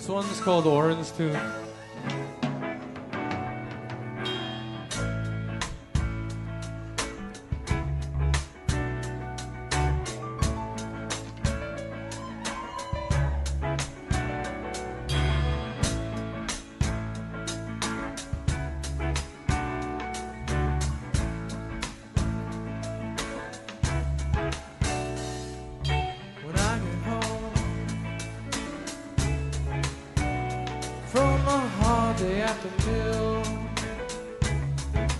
This one's called Orange Tune. When I get home from a hard day at the mill, and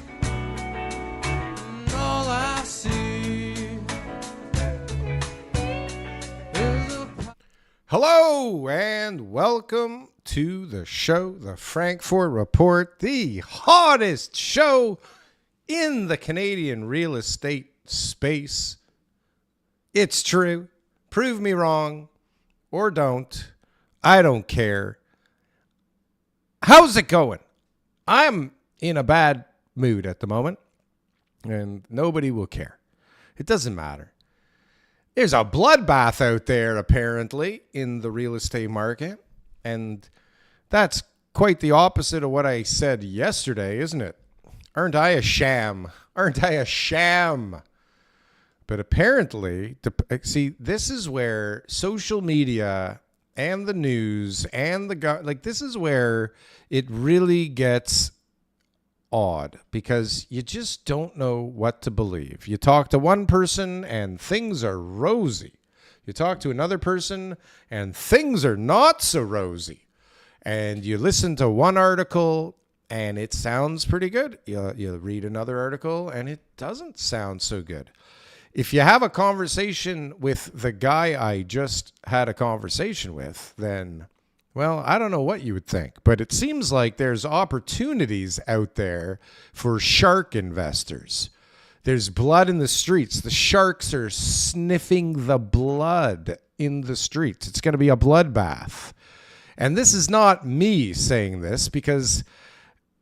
all I see is a Hello and welcome to the show, the Frankfort Report, the hottest show in the Canadian real estate space. It's true. Prove me wrong or don't. I don't care. How's it going? I'm in a bad mood at the moment and nobody will care. It doesn't matter. There's a bloodbath out there, apparently, in the real estate market. And that's quite the opposite of what I said yesterday, isn't it? Aren't I a sham? Aren't I a sham? But apparently, see, this is where social media and the news and this is where it really gets odd, because you just don't know what to believe. You talk to one person and things are rosy. You talk to another person and things are not so rosy. And you listen to one article and it sounds pretty good. You read another article and it doesn't sound so good. If you have a conversation with the guy I just had a conversation with, then, well, I don't know what you would think, but it seems like there's opportunities out there for shark investors. There's blood in the streets. The sharks are sniffing the blood in the streets. It's going to be a bloodbath. And this is not me saying this, because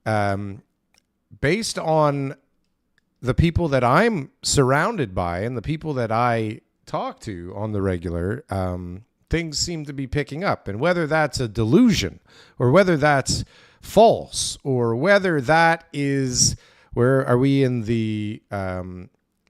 based on the people that I'm surrounded by and the people that I talk to on the regular, things seem to be picking up. And whether that's a delusion or whether that's false or whether that is, where are we in the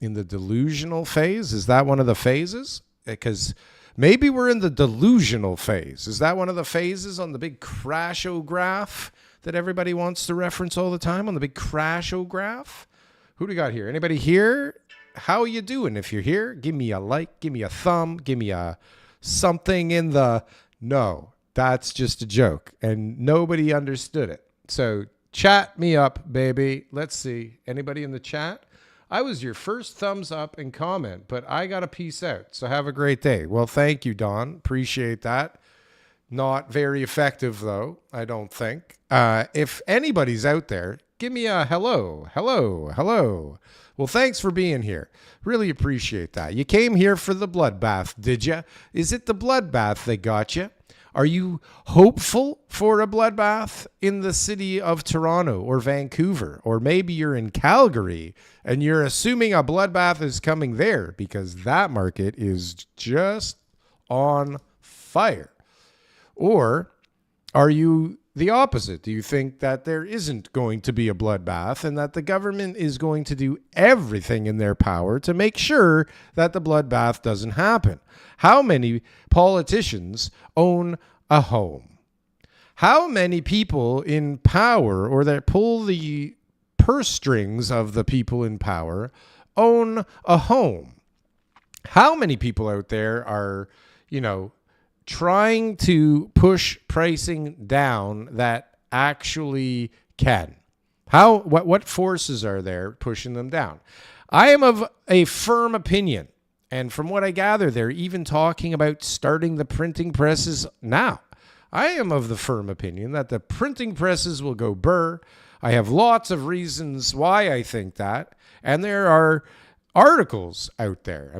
delusional phase? Is that one of the phases? Because maybe we're in the delusional phase. Is that one of the phases on the big crashograph that everybody wants to reference all the time, on the big crashograph? Who do we got here? Anybody here? How are you doing? If you're here, give me a like, give me a thumb, give me a something in the... No, that's just a joke. And nobody understood it. So chat me up, baby. Let's see. Anybody in the chat? I was your first thumbs up and comment, but I got a peace out. So have a great day. Well, thank you, Don. Appreciate that. Not very effective, though, I don't think. If anybody's out there, give me a hello, hello, hello. Well, thanks for being here. Really appreciate that. You came here for the bloodbath, did you? Is it the bloodbath that got you? Are you hopeful for a bloodbath in the city of Toronto or Vancouver? Or maybe you're in Calgary and you're assuming a bloodbath is coming there because that market is just on fire. Or are you the opposite? Do you think that there isn't going to be a bloodbath and that the government is going to do everything in their power to make sure that the bloodbath doesn't happen? How many politicians own a home? How many people in power, or that pull the purse strings of the people in power, own a home? How many people out there are, trying to push pricing down that actually can? What forces are there pushing them down? I am of a firm opinion, and from what I gather, they're even talking about starting the printing presses now. I am of the firm opinion that the printing presses will go burr. I have lots of reasons why I think that, and there are articles out there.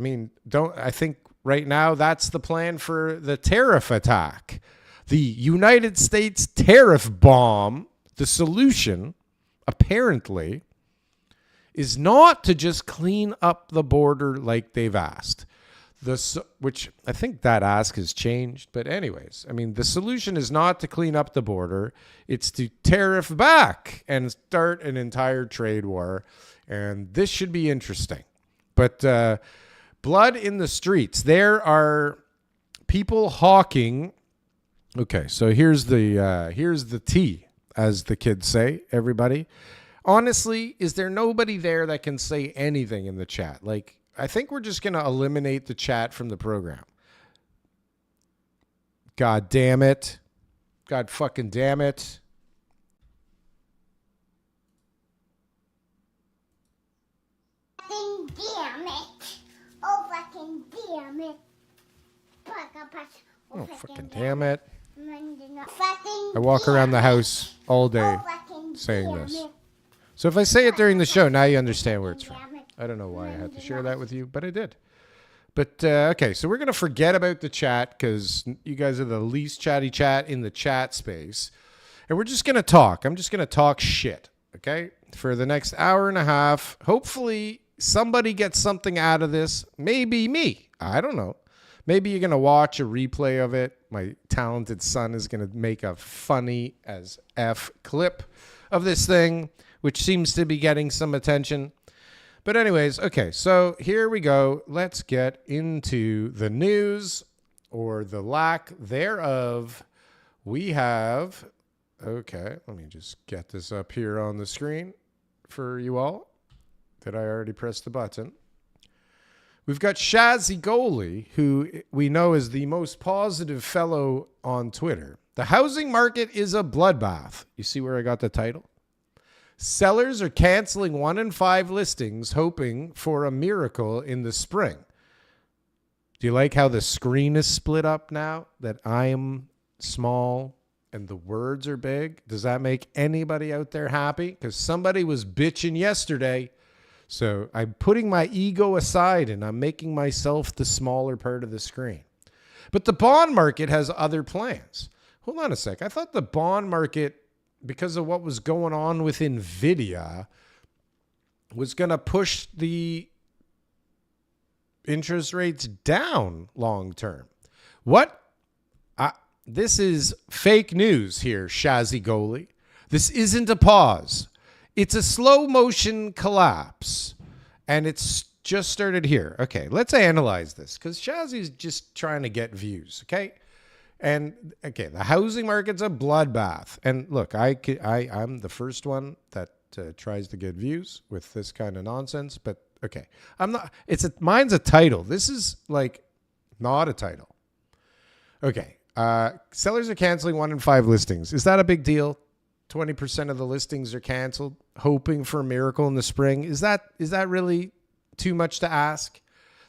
I think right now that's the plan for the tariff attack. The United States tariff bomb, the solution, apparently, is not to just clean up the border like they've asked. Which I think that ask has changed. But anyways, I mean, the solution is not to clean up the border. It's to tariff back and start an entire trade war. And this should be interesting. But blood in the streets. There are people hawking. Okay, so here's the tea, as the kids say, everybody. Honestly, is there nobody there that can say anything in the chat? Like, I think we're just going to eliminate the chat from the program. God damn it. God fucking damn it. Fucking damn it. Oh, fucking damn it. Oh, fucking damn it. Fucking I walk around the house all day saying this. So if I say it during the show, now you understand where it's from. I don't know why I had to share that with you, but I did. But, okay, so we're going to forget about the chat because you guys are the least chatty chat in the chat space. And we're just going to talk. I'm just going to talk shit, okay, for the next hour and a half. Hopefully somebody gets something out of this. Maybe me. I don't know. Maybe you're going to watch a replay of it. My talented son is going to make a funny as F clip of this thing, which seems to be getting some attention. But anyways, okay, so here we go. Let's get into the news, or the lack thereof. We have, okay, let me just get this up here on the screen for you all. Did I already press the button? We've got Shazzy Goalie, who we know is the most positive fellow on Twitter. The housing market is a bloodbath. You see where I got the title? Sellers are canceling 1 in 5 listings, hoping for a miracle in the spring. Do you like how the screen is split up now? That I am small and the words are big? Does that make anybody out there happy? Because somebody was bitching yesterday. So I'm putting my ego aside and I'm making myself the smaller part of the screen. But the bond market has other plans. Hold on a sec. I thought the bond market, because of what was going on with NVIDIA, was going to push the interest rates down long term. What? This is fake news here, Shazzy Goalie. This isn't a pause. It's a slow motion collapse. And it's just started here. Okay, let's analyze this because Shazzy's just trying to get views, okay? And, okay, the housing market's a bloodbath. And look, I'm the first one that tries to get views with this kind of nonsense. But, okay, I'm not. Mine's a title. This is, like, not a title. Okay, sellers are canceling 1 in 5 listings. Is that a big deal? 20% of the listings are canceled, hoping for a miracle in the spring. Is that really too much to ask?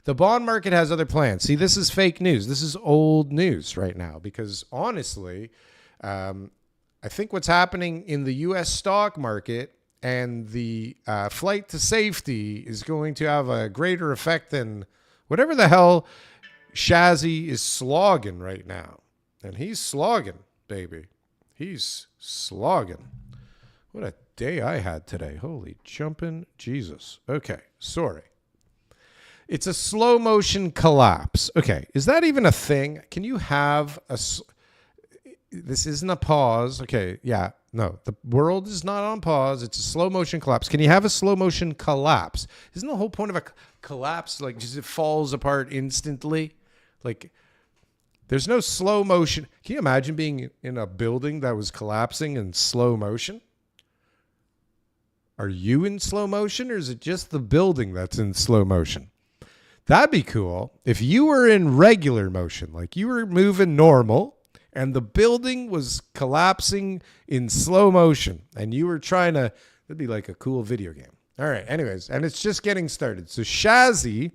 The bond market has other plans. See, this is fake news. This is old news right now because honestly, I think what's happening in the U.S. stock market and the flight to safety is going to have a greater effect than whatever the hell Shazzy is slogging right now. And he's slogging, baby. He's slogging. What a day I had today. Holy jumping Jesus. Okay, sorry. It's a slow motion collapse. Okay, is that even a thing? Can you have this isn't a pause. Okay, yeah, no, the world is not on pause. It's a slow motion collapse. Can you have a slow motion collapse? Isn't the whole point of a collapse like just it falls apart instantly? Like there's no slow motion. Can you imagine being in a building that was collapsing in slow motion? Are you in slow motion or is it just the building that's in slow motion? That'd be cool if you were in regular motion, like you were moving normal and the building was collapsing in slow motion and you were trying to, that'd be like a cool video game. All right, anyways, and it's just getting started. So Shazzy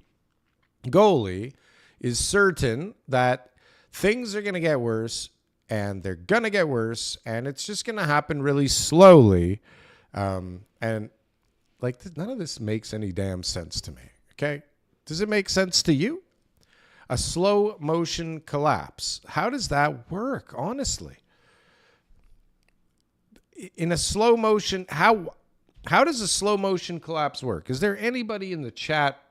Goalie is certain that things are going to get worse and they're going to get worse and it's just going to happen really slowly. And like none of this makes any damn sense to me. Okay. Does it make sense to you? A slow motion collapse. How does that work? Honestly, in a slow motion, how does a slow motion collapse work? Is there anybody in the chat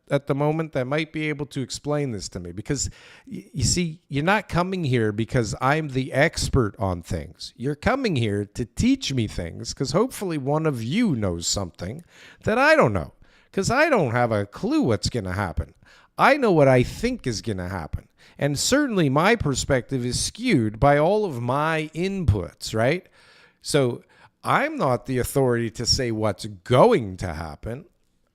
at the moment that might be able to explain this to me, because you see, you're not coming here because I'm the expert on things. You're coming here to teach me things because hopefully one of you knows something that I don't know, because I don't have a clue what's going to happen. I know what I think is going to happen. And certainly my perspective is skewed by all of my inputs, right? So I'm not the authority to say what's going to happen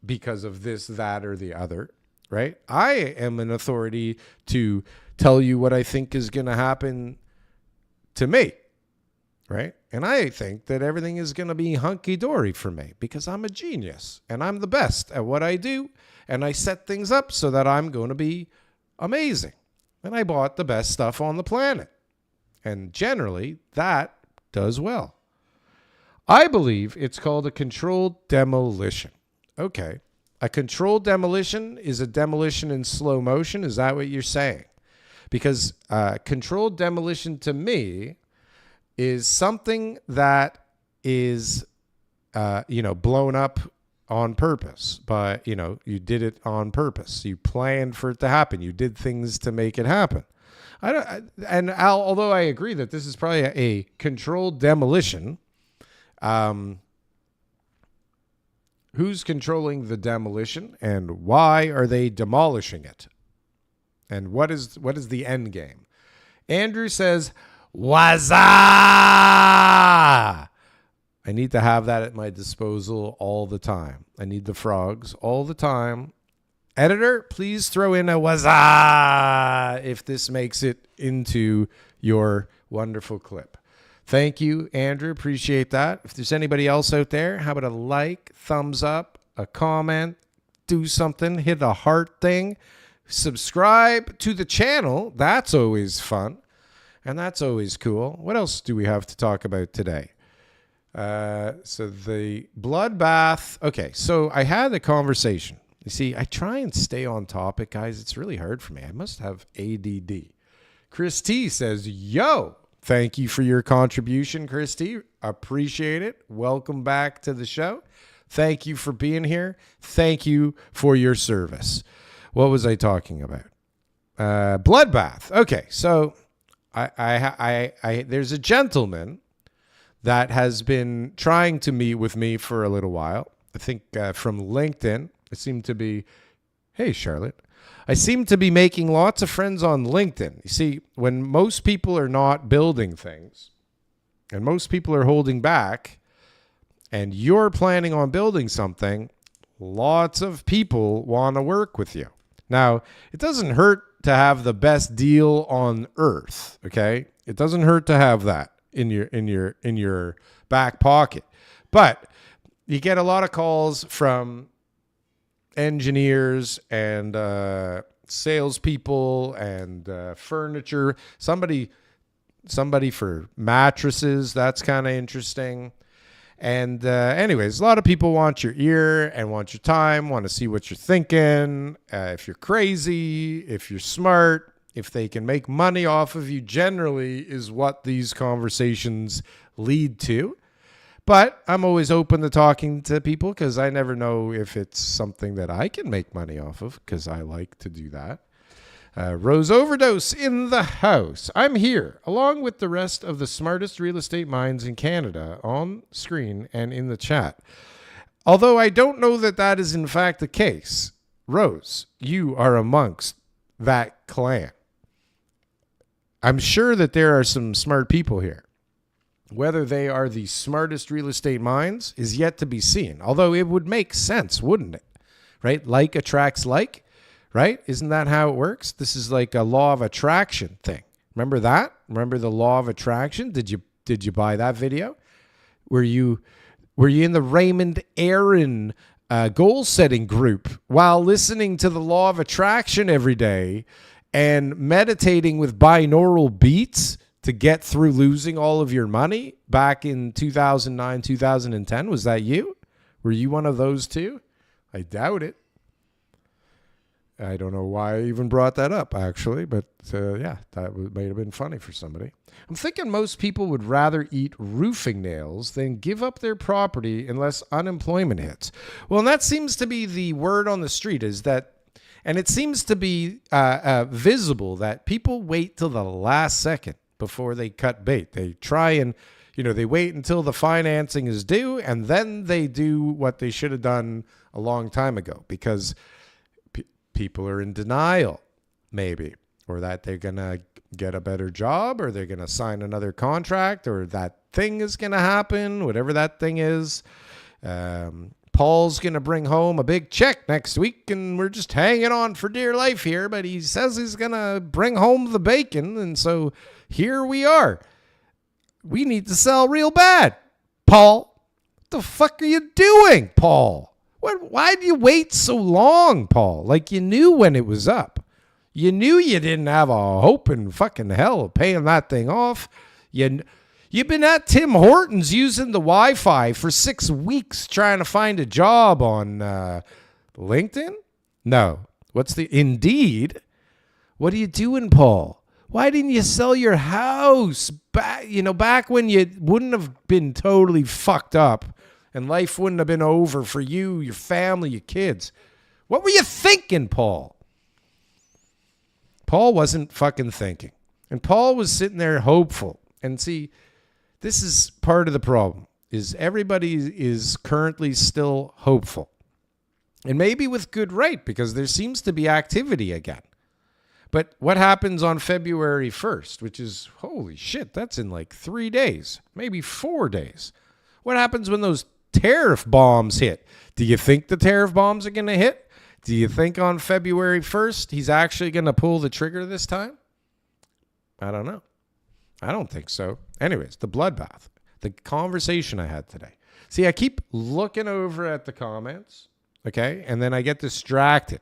because of this, that, or the other, right? I am an authority to tell you what I think is going to happen to me, right? And I think that everything is going to be hunky-dory for me because I'm a genius and I'm the best at what I do, and I set things up so that I'm going to be amazing. And I bought the best stuff on the planet. And generally, that does well. I believe it's called a controlled demolition. Okay. A controlled demolition is a demolition in slow motion. Is that what you're saying? Because controlled demolition to me is something that is, blown up on purpose. But, you did it on purpose. You planned for it to happen. You did things to make it happen. Although I agree that this is probably a controlled demolition, who's controlling the demolition and why are they demolishing it? And what is the end game? Andrew says, Waza! I need to have that at my disposal all the time. I need the frogs all the time. Editor, please throw in a waza if this makes it into your wonderful clip. Thank you, Andrew. Appreciate that. If there's anybody else out there, how about a like, thumbs up, a comment, do something, hit a heart thing, subscribe to the channel. That's always fun, and that's always cool. What else do we have to talk about today? So the bloodbath. Okay, so I had a conversation. You see, I try and stay on topic, guys. It's really hard for me. I must have ADD. Chris T says, yo. Thank you for your contribution, Christy. Appreciate it. Welcome back to the show. Thank you for being here. Thank you for your service. What was I talking about? Bloodbath. Okay, so I there's a gentleman that has been trying to meet with me for a little while. I think from LinkedIn. I seem to be, hey, Charlotte. I seem to be making lots of friends on LinkedIn. You see, when most people are not building things and most people are holding back and you're planning on building something, lots of people want to work with you. Now, it doesn't hurt to have the best deal on earth, okay? It doesn't hurt to have that in your back pocket. But you get a lot of calls from engineers and salespeople and furniture. Somebody for mattresses. That's kind of interesting. And anyways, a lot of people want your ear and want your time, want to see what you're thinking, if you're crazy, if you're smart, if they can make money off of you, generally is what these conversations lead to. But I'm always open to talking to people because I never know if it's something that I can make money off of because I like to do that. Rose Overdose in the house. I'm here along with the rest of the smartest real estate minds in Canada on screen and in the chat. Although I don't know that that is in fact the case. Rose, you are amongst that clan. I'm sure that there are some smart people here. Whether they are the smartest real estate minds is yet to be seen. Although it would make sense, wouldn't it? Right? Like attracts like, right? Isn't that how it works? This is like a law of attraction thing. Remember that? Remember the law of attraction? Did you buy that video? Were you in the Raymond Aaron goal setting group while listening to the law of attraction every day and meditating with binaural beats to get through losing all of your money back in 2009, 2010? Was that you? Were you one of those two? I doubt it. I don't know why I even brought that up, actually, but yeah, that might have been funny for somebody. I'm thinking most people would rather eat roofing nails than give up their property unless unemployment hits. Well, and that seems to be the word on the street, is that And it seems to be visible that people wait till the last second before they cut bait. They try and, they wait until the financing is due, and then they do what they should have done a long time ago, because people are in denial, maybe, or that they're going to get a better job, or they're going to sign another contract, or that thing is going to happen, whatever that thing is. Paul's going to bring home a big check next week, and we're just hanging on for dear life here, but he says he's going to bring home the bacon, and so here we are. We need to sell real bad. Paul, what the fuck are you doing, Paul? Why do you wait so long, Paul? Like, you knew when it was up. You knew you didn't have a hope in fucking hell of paying that thing off. You've been at Tim Hortons using the Wi-Fi for 6 weeks trying to find a job on LinkedIn? No. What's the Indeed? What are you doing, Paul? Why didn't you sell your house back when you wouldn't have been totally fucked up and life wouldn't have been over for you, your family, your kids? What were you thinking, Paul? Paul wasn't fucking thinking. And Paul was sitting there hopeful. And see, this is part of the problem, is everybody is currently still hopeful. And maybe with good right, because there seems to be activity again. But what happens on February 1st, which is, holy shit, that's in like 3 days, maybe 4 days. What happens when those tariff bombs hit? Do you think the tariff bombs are going to hit? Do you think on February 1st he's actually going to pull the trigger this time? I don't know. I don't think so. Anyways, the bloodbath, the conversation I had today. See, I keep looking over at the comments, okay? And then I get distracted.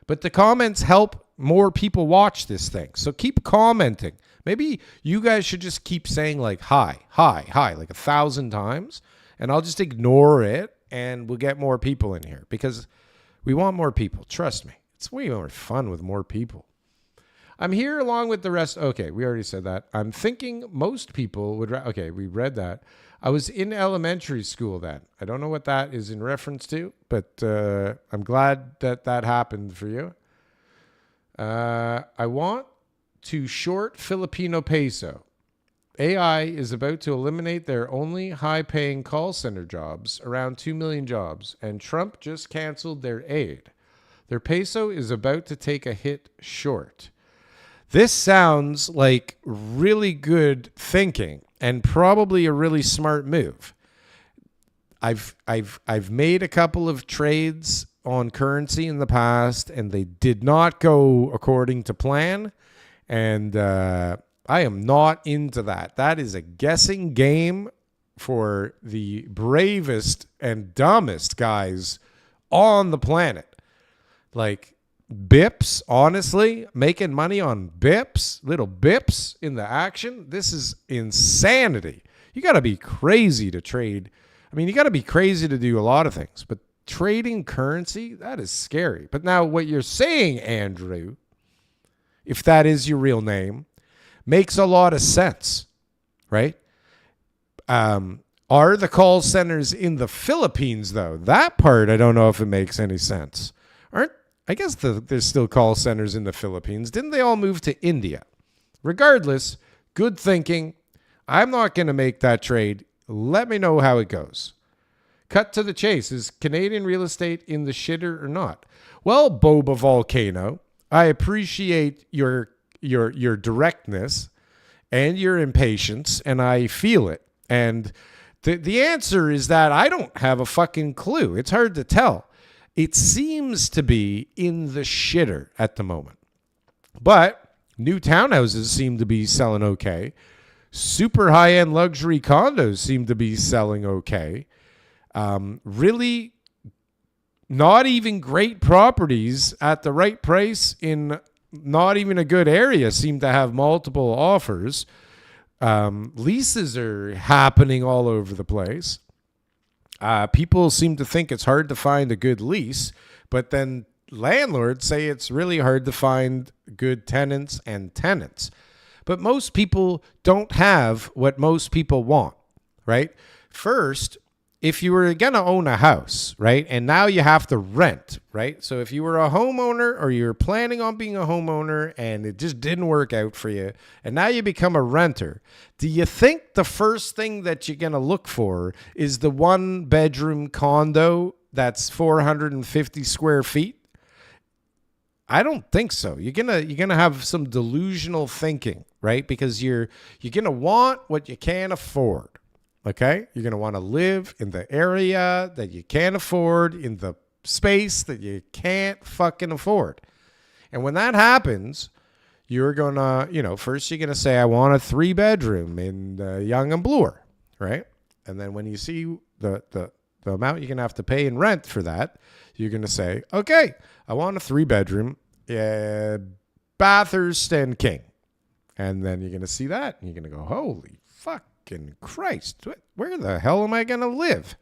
But the comments help more people watch this thing. So keep commenting. Maybe you guys should just keep saying like, hi, like 1,000 times. And I'll just ignore it and we'll get more people in here because we want more people. Trust me. It's way more fun with more people. I'm here along with the rest. Okay, we already said that. I'm thinking most people would... Okay, we read that. I was in elementary school then. I don't know what that is in reference to, but I'm glad that happened for you. I want to short Filipino peso. AI is about to eliminate their only high-paying call center jobs, around 2 million jobs, and Trump just canceled their aid. Their peso is about to take a hit short. This sounds like really good thinking and probably a really smart move. I've made a couple of trades on currency in the past, and they did not go according to plan. And I am not into that. That is a guessing game for the bravest and dumbest guys on the planet. Like bips, honestly, making money on bips, little bips in the action. This is insanity. You got to be crazy to trade. I mean, you got to be crazy to do a lot of things, but trading currency, that is scary. But now what you're saying, Andrew, if that is your real name, makes a lot of sense, right? Are the call centers in the Philippines, though? That part, I don't know if it makes any sense. I guess there's still call centers in the Philippines. Didn't they all move to India? Regardless, good thinking. I'm not going to make that trade. Let me know how it goes. Cut to the chase. Is Canadian real estate in the shitter or not? Well, Boba Volcano, I appreciate your directness and your impatience, and I feel it. And the answer is that I don't have a fucking clue. It's hard to tell. It seems to be in the shitter at the moment. But new townhouses seem to be selling okay. Super high-end luxury condos seem to be selling okay. Really not even great properties at the right price in not even a good area seem to have multiple offers. Leases are happening all over the place. People seem to think it's hard to find a good lease, but then landlords say it's really hard to find good tenants and tenants. But most people don't have what most people want, right? First, if you were going to own a house, right, and now you have to rent, right? So if you were a homeowner or you're planning on being a homeowner and it just didn't work out for you, and now you become a renter, do you think the first thing that you're going to look for is the 1-bedroom condo that's 450 square feet? I don't think so. You're gonna have some delusional thinking, right? Because you're gonna want what you can't afford. Okay? You're going to want to live in the area that you can't afford, in the space that you can't fucking afford. And when that happens, you're going to, first you're going to say, I want a 3-bedroom in Young and Bloor, right? And then when you see the amount you're going to have to pay in rent for that, you're going to say, okay, I want a 3-bedroom, Bathurst and King. And then you're going to see that and you're going to go, holy fuck. Christ, where the hell am I going to live?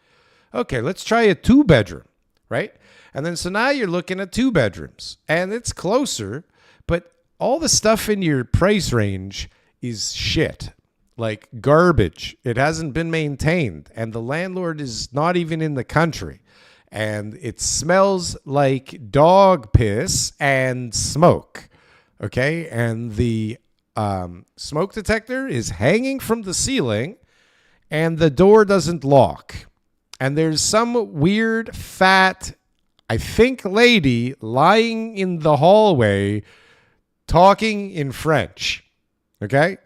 Okay, let's try a 2-bedroom, right? And then so now you're looking at 2 bedrooms and it's closer, but all the stuff in your price range is shit, like garbage. It hasn't been maintained and the landlord is not even in the country and it smells like dog piss and smoke, okay? And the smoke detector is hanging from the ceiling and the door doesn't lock. And there's some weird fat, I think, lady lying in the hallway talking in French. Okay?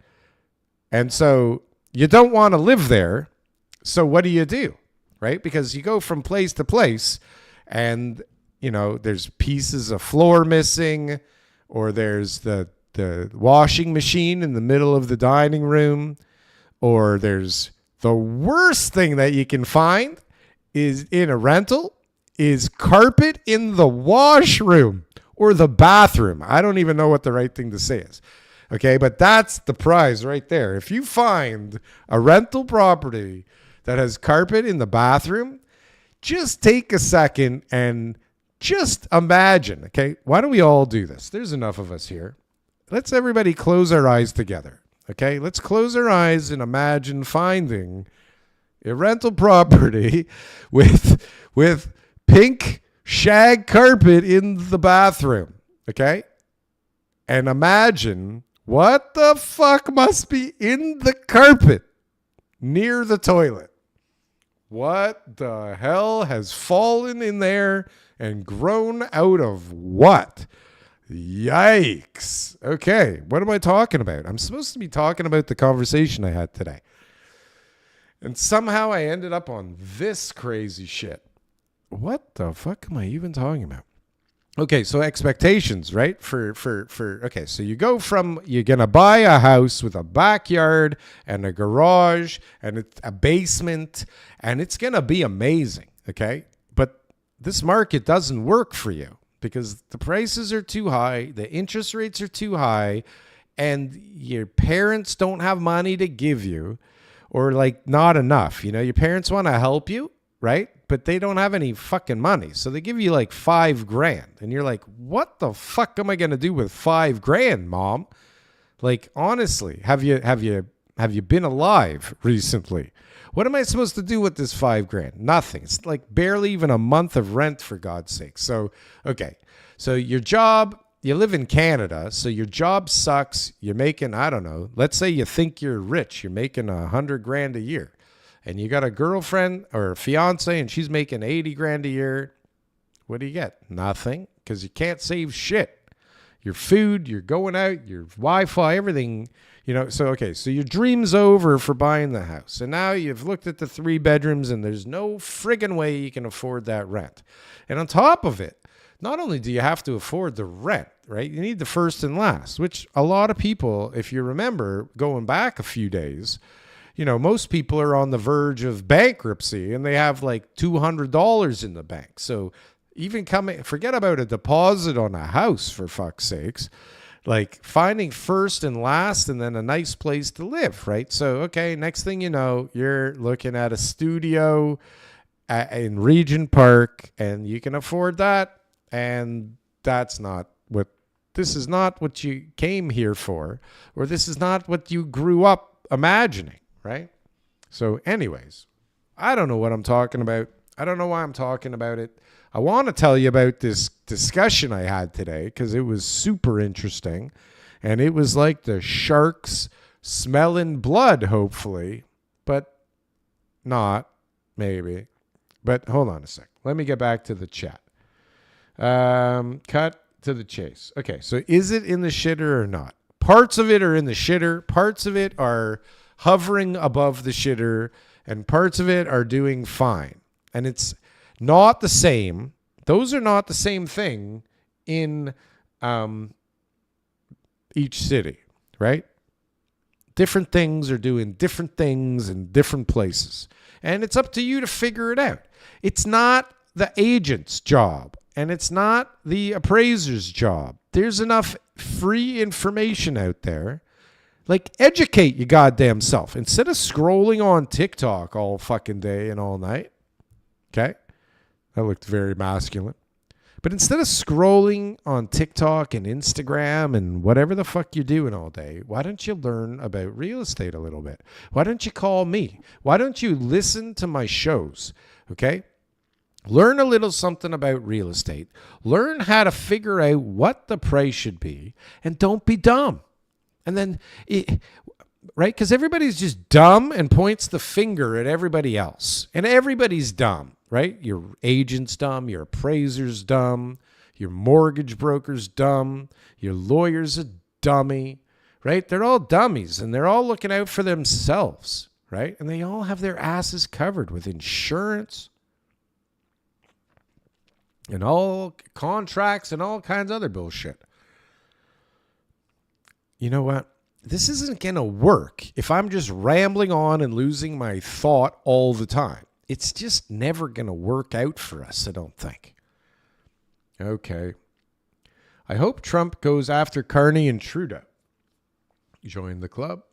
And so you don't want to live there. So what do? Right? Because you go from place to place and, there's pieces of floor missing or there's the washing machine in the middle of the dining room, or there's the worst thing that you can find is in a rental is carpet in the washroom or the bathroom. I don't even know what the right thing to say is. Okay, but that's the prize right there. If you find a rental property that has carpet in the bathroom, just take a second and just imagine, okay? Why don't we all do this? There's enough of us here. Let's everybody close our eyes together, okay? Let's close our eyes and imagine finding a rental property with pink shag carpet in the bathroom, okay? And imagine what the fuck must be in the carpet near the toilet. What the hell has fallen in there and grown out of what? Yikes. Okay, what am I talking about? I'm supposed to be talking about the conversation I had today. And somehow I ended up on this crazy shit. What the fuck am I even talking about? Okay, so expectations, right? Okay, so you go from, you're going to buy a house with a backyard and a garage and a basement, and it's going to be amazing, okay? But this market doesn't work for you. Because the prices are too high, the interest rates are too high, and your parents don't have money to give you, or like not enough. Your parents want to help you, right? But they don't have any fucking money. So they give you like $5,000. And you're like, what the fuck am I going to do with $5,000, Mom? Like, honestly, have you been alive recently? What am I supposed to do with this $5,000? Nothing. It's like barely even a month of rent, for God's sake. So, okay. So your job, you live in Canada, so your job sucks. You're making, I don't know, let's say you think you're rich. You're making $100,000 a year. And you got a girlfriend or a fiance and she's making $80,000 a year. What do you get? Nothing. Because you can't save shit. Your food, you're going out, your Wi-Fi, everything. So, okay, so your dream's over for buying the house. And now you've looked at the 3 bedrooms and there's no friggin' way you can afford that rent. And on top of it, not only do you have to afford the rent, right? You need the first and last, which a lot of people, if you remember going back a few days, most people are on the verge of bankruptcy and they have like $200 in the bank. So even forget about a deposit on a house, for fuck's sakes. Like finding first and last and then a nice place to live, right? So, okay, next thing you know, you're looking at a studio in Regent Park and you can afford that. And this is not what you came here for, or this is not what you grew up imagining, right? So anyways, I don't know what I'm talking about. I don't know why I'm talking about it. I want to tell you about this discussion I had today because it was super interesting. And it was like the sharks smelling blood, hopefully, but not, maybe. But hold on a sec. Let me get back to the chat. Cut to the chase. Okay, so is it in the shitter or not? Parts of it are in the shitter. Parts of it are hovering above the shitter. And parts of it are doing fine. And it's not the same. Those are not the same thing in each city, right? Different things are doing different things in different places. And it's up to you to figure it out. It's not the agent's job. And it's not the appraiser's job. There's enough free information out there. Like, educate your goddamn self. Instead of scrolling on TikTok all fucking day and all night. Okay? That looked very masculine. But instead of scrolling on TikTok and Instagram and whatever the fuck you're doing all day, why don't you learn about real estate a little bit? Why don't you call me? Why don't you listen to my shows? Okay? Learn a little something about real estate. Learn how to figure out what the price should be. And don't be dumb. And then, right? Because everybody's just dumb and points the finger at everybody else. And everybody's dumb, right? Your agent's dumb. Your appraiser's dumb. Your mortgage broker's dumb. Your lawyer's a dummy, right? They're all dummies and they're all looking out for themselves, right? And they all have their asses covered with insurance and all contracts and all kinds of other bullshit. You know what? This isn't going to work if I'm just rambling on and losing my thought all the time. It's just never going to work out for us, I don't think. Okay. I hope Trump goes after Carney and Trudeau. Join the club.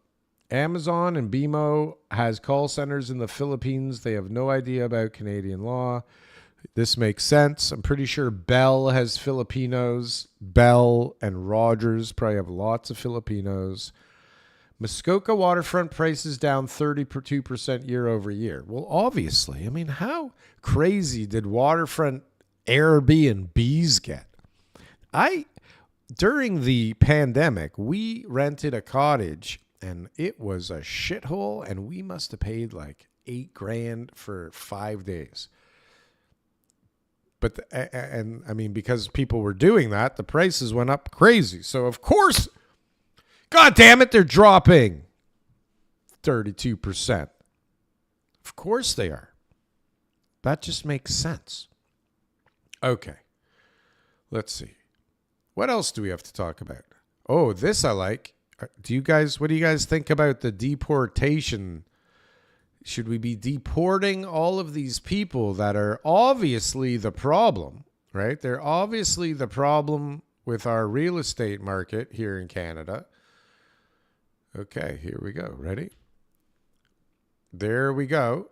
Amazon and BMO has call centers in the Philippines. They have no idea about Canadian law. This makes sense. I'm pretty sure Bell has Filipinos. Bell and Rogers probably have lots of Filipinos. Muskoka waterfront prices down 32% year over year. Well, obviously. I mean, how crazy did waterfront Airbnbs get? During the pandemic, we rented a cottage and it was a shithole and we must have paid like $8,000 for 5 days. But, and I mean, because people were doing that, the prices went up crazy. So, of course, God damn it, they're dropping 32%. Of course they are. That just makes sense. Okay. Let's see. What else do we have to talk about? Oh, this I like. What do you guys think about the deportation? Should we be deporting all of these people that are obviously the problem, right? They're obviously the problem with our real estate market here in Canada. Okay, here we go. Ready? There we go.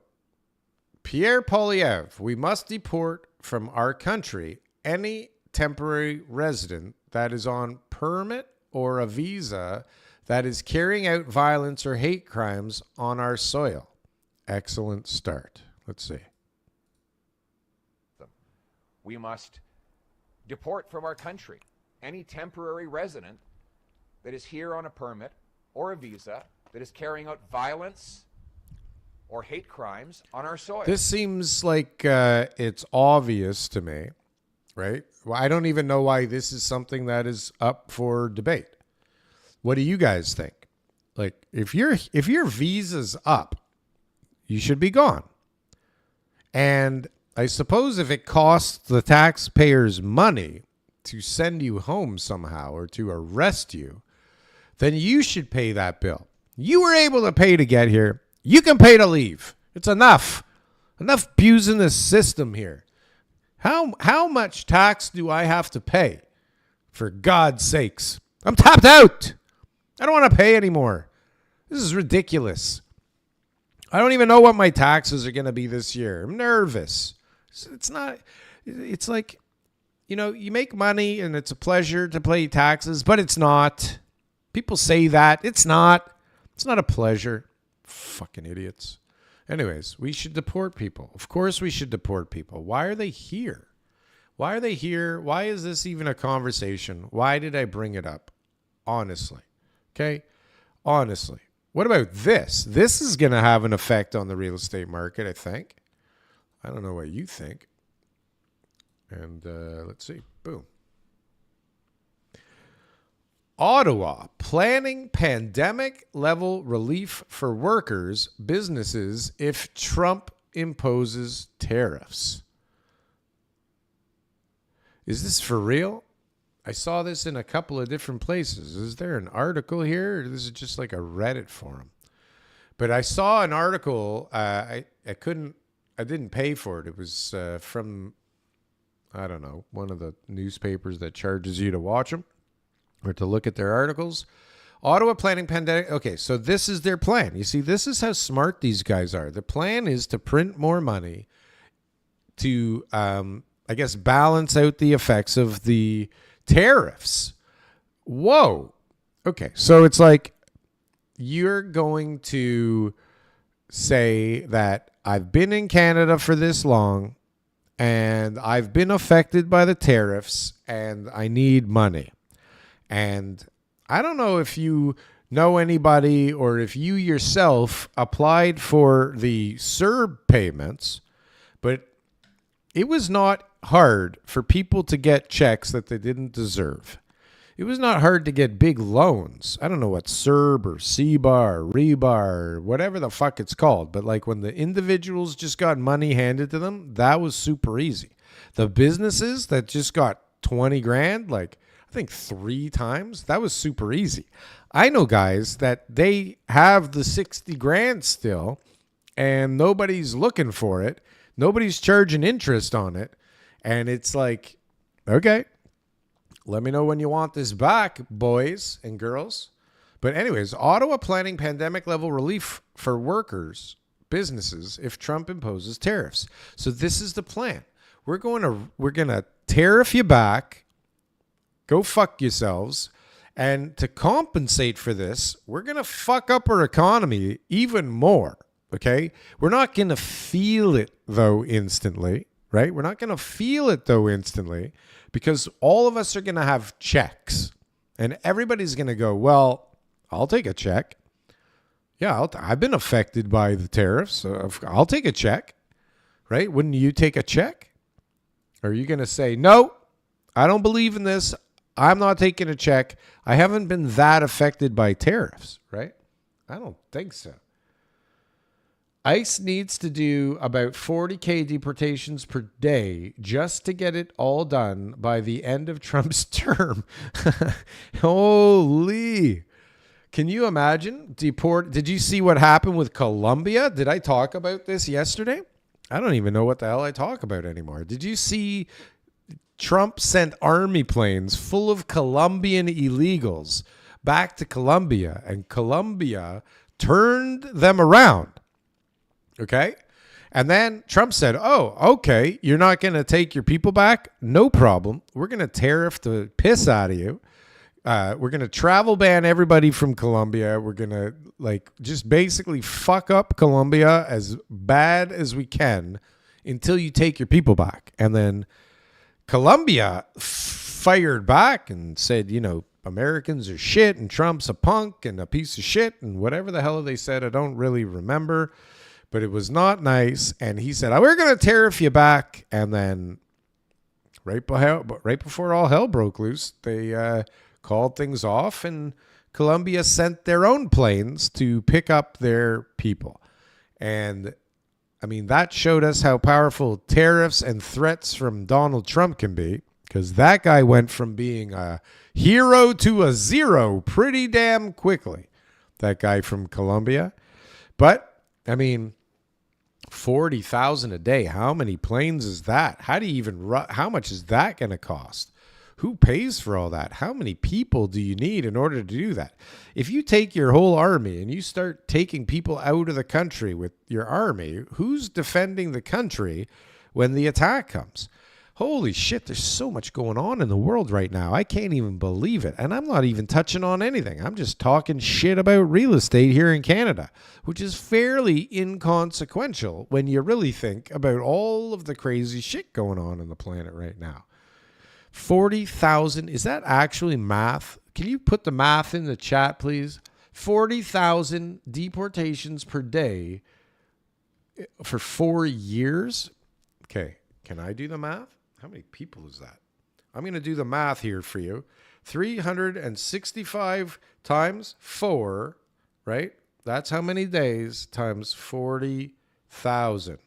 Pierre Poilievre, we must deport from our country any temporary resident that is on permit or a visa that is carrying out violence or hate crimes on our soil. Excellent start. Let's see. We must deport from our country any temporary resident that is here on a permit or a visa that is carrying out violence or hate crimes on our soil. This seems like it's obvious to me, right? Well, I don't even know why this is something that is up for debate. What do you guys think? Like, if your visa's up, you should be gone. And I suppose if it costs the taxpayers money to send you home somehow or to arrest you, then you should pay that bill. You were able to pay to get here. You can pay to leave. It's enough. Enough abusing this system here. How much tax do I have to pay? For God's sakes. I'm tapped out. I don't want to pay anymore. This is ridiculous. I don't even know what my taxes are going to be this year. I'm nervous. It's like, you know, you make money and it's a pleasure to pay taxes, but it's not. People say that. It's not. It's not a pleasure. Fucking idiots. Anyways, we should deport people. Of course we should deport people. Why are they here? Why are they here? Why is this even a conversation? Why did I bring it up? Honestly. Okay? Honestly. What about this? This is going to have an effect on the real estate market, I think. I don't know what you think. And let's see. Boom. Ottawa planning pandemic level relief for workers, businesses if Trump imposes tariffs. Is this for real? I saw this in a couple of different places. Is there an article here? Or this is just like a Reddit forum. But I saw an article. I didn't pay for it. It was from, I don't know, one of the newspapers that charges you to watch them or to look at their articles. Ottawa planning pandemic. Okay, so this is their plan. You see, this is how smart these guys are. The plan is to print more money to, I guess, balance out the effects of the tariffs. Whoa. Okay, so it's like you're going to say that I've been in Canada for this long and I've been affected by the tariffs and I need money. And I don't know if you know anybody or if you yourself applied for the CERB payments, but it was not hard for people to get checks that they didn't deserve. It was not hard to get big loans. I don't know what CERB or CBA or REBA or whatever the fuck it's called, but like when the individuals just got money handed to them, that was super easy. The businesses that just got 20 grand, like I think 3 times, that was super easy. I know guys that they have the 60 grand still and nobody's looking for it. Nobody's charging interest on it. And it's like, okay, let me know when you want this back, boys and girls. But anyways, Ottawa planning pandemic level relief for workers, businesses, if Trump imposes tariffs. So this is the plan. We're going to tariff you back. Go fuck yourselves. And to compensate for this, we're going to fuck up our economy even more. Okay? We're not going to feel it, though, instantly. Right? We're not going to feel it, though, instantly, because all of us are going to have checks. And everybody's going to go, well, I'll take a check. Yeah, I've been affected by the tariffs. So I'll take a check. Right? Wouldn't you take a check? Or are you going to say, no, I don't believe in this. I'm not taking a check. I haven't been that affected by tariffs. Right? I don't think so. ICE needs to do about 40,000 deportations per day just to get it all done by the end of Trump's term. Holy. Can you imagine? Did you see what happened with Colombia? Did I talk about this yesterday? I don't even know what the hell I talk about anymore. Did you see Trump sent army planes full of Colombian illegals back to Colombia, and Colombia turned them around? Okay. And then Trump said, oh, okay, you're not going to take your people back? No problem. We're going to tariff the piss out of you. We're going to travel ban everybody from Colombia. We're going to just basically fuck up Colombia as bad as we can until you take your people back. And then Colombia fired back and said, Americans are shit and Trump's a punk and a piece of shit and whatever the hell they said. I don't really remember. But it was not nice. And he said, we're going to tariff you back. And then right before all hell broke loose, they called things off. And Colombia sent their own planes to pick up their people. And, that showed us how powerful tariffs and threats from Donald Trump can be. Because that guy went from being a hero to a zero pretty damn quickly. That guy from Colombia. But, 40,000 a day. How many planes is that? How do you even how much is that going to cost? Who pays for all that? How many people do you need in order to do that? If you take your whole army and you start taking people out of the country with your army, who's defending the country when the attack comes? Holy shit, there's so much going on in the world right now. I can't even believe it. And I'm not even touching on anything. I'm just talking shit about real estate here in Canada, which is fairly inconsequential when you really think about all of the crazy shit going on the planet right now. 40,000, is that actually math? Can you put the math in the chat, please? 40,000 deportations per day for 4 years? Okay, can I do the math? How many people is that? I'm going to do the math here for you. 365 times 4, right? That's how many days times 40,000.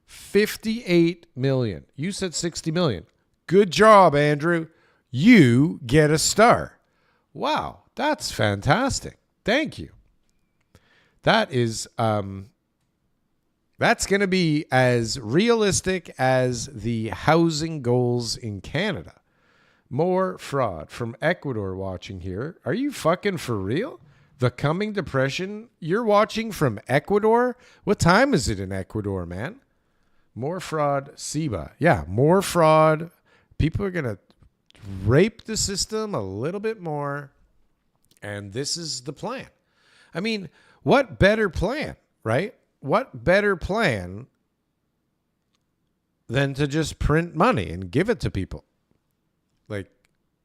58 million. You said 60 million. Good job, Andrew. You get a star. Wow, that's fantastic. Thank you. That is that's going to be as realistic as the housing goals in Canada. More fraud from Ecuador watching here. Are you fucking for real? The Coming Depression? You're watching from Ecuador? What time is it in Ecuador, man? More fraud, SIBA. Yeah, more fraud. People are going to rape the system a little bit more. And this is the plan. I mean, what better plan, right? What better plan than to just print money and give it to people? Like,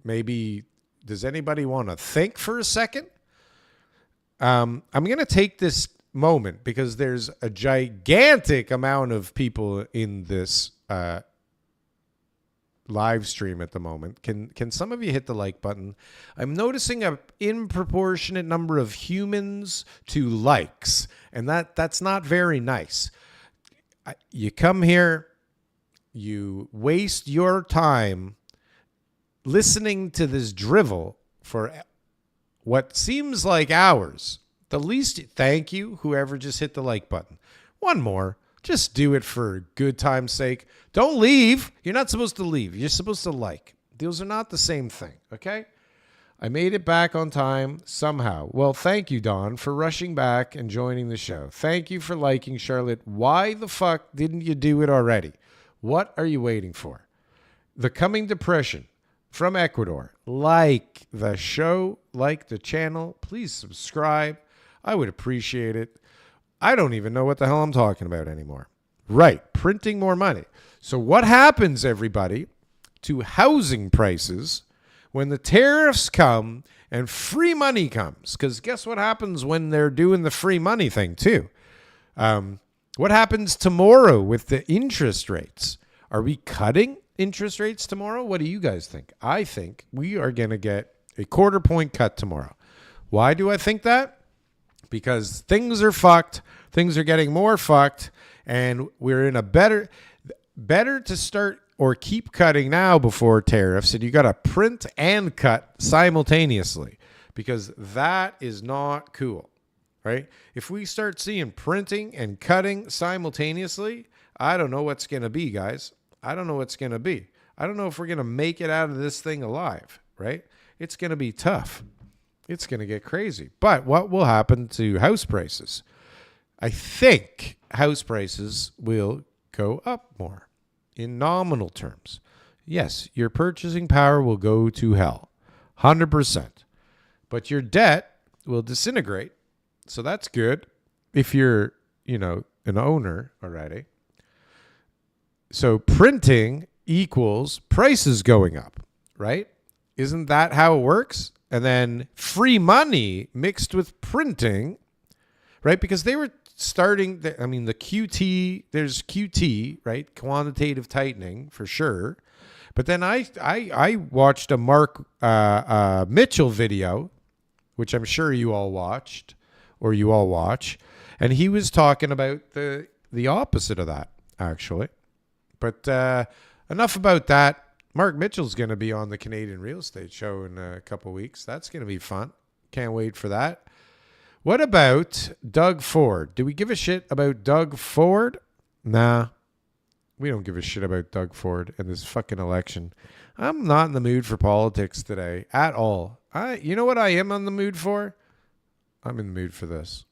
maybe, does anybody want to think for a second? I'm going to take this moment because there's a gigantic amount of people in this live stream at the moment. Can some of you hit the like button? I'm noticing a disproportionate number of humans to likes, and that's not very nice. You come here, you waste your time listening to this drivel for what seems like hours. The least, thank you, whoever just hit the like button. One more. Just do it for good time's sake. Don't leave. You're not supposed to leave. You're supposed to like. Those are not the same thing, okay? I made it back on time somehow. Well, thank you, Don, for rushing back and joining the show. Thank you for liking, Charlotte. Why the fuck didn't you do it already? What are you waiting for? The Coming Depression from Ecuador. Like the show, like the channel. Please subscribe. I would appreciate it. I don't even know what the hell I'm talking about anymore. Right, printing more money. So what happens, everybody, to housing prices when the tariffs come and free money comes? Because guess what happens when they're doing the free money thing too? What happens tomorrow with the interest rates? Are we cutting interest rates tomorrow? What do you guys think? I think we are going to get a 1/4 point cut tomorrow. Why do I think that? Because things are fucked. Things are getting more fucked. And we're in a better to start or keep cutting now before tariffs. And you got to print and cut simultaneously, because that is not cool, right? If we start seeing printing and cutting simultaneously, I don't know what's going to be, guys. I don't know what's going to be. I don't know if we're going to make it out of this thing alive, right? It's going to be tough. It's going to get crazy. But what will happen to house prices? I think house prices will go up more in nominal terms. Yes, your purchasing power will go to hell, 100%. But your debt will disintegrate. So that's good if you're, an owner already. So printing equals prices going up, right? Isn't that how it works? And then free money mixed with printing, right? Because they were starting, the QT, there's QT, right? Quantitative tightening for sure. But then I watched a Mark Mitchell video, which I'm sure you all watched or you all watch. And he was talking about the opposite of that, actually. But enough about that. Mark Mitchell's going to be on the Canadian Real Estate Show in a couple of weeks. That's going to be fun. Can't wait for that. What about Doug Ford? Do we give a shit about Doug Ford? Nah, we don't give a shit about Doug Ford and this fucking election. I'm not in the mood for politics today at all. You know what I am in the mood for? I'm in the mood for this.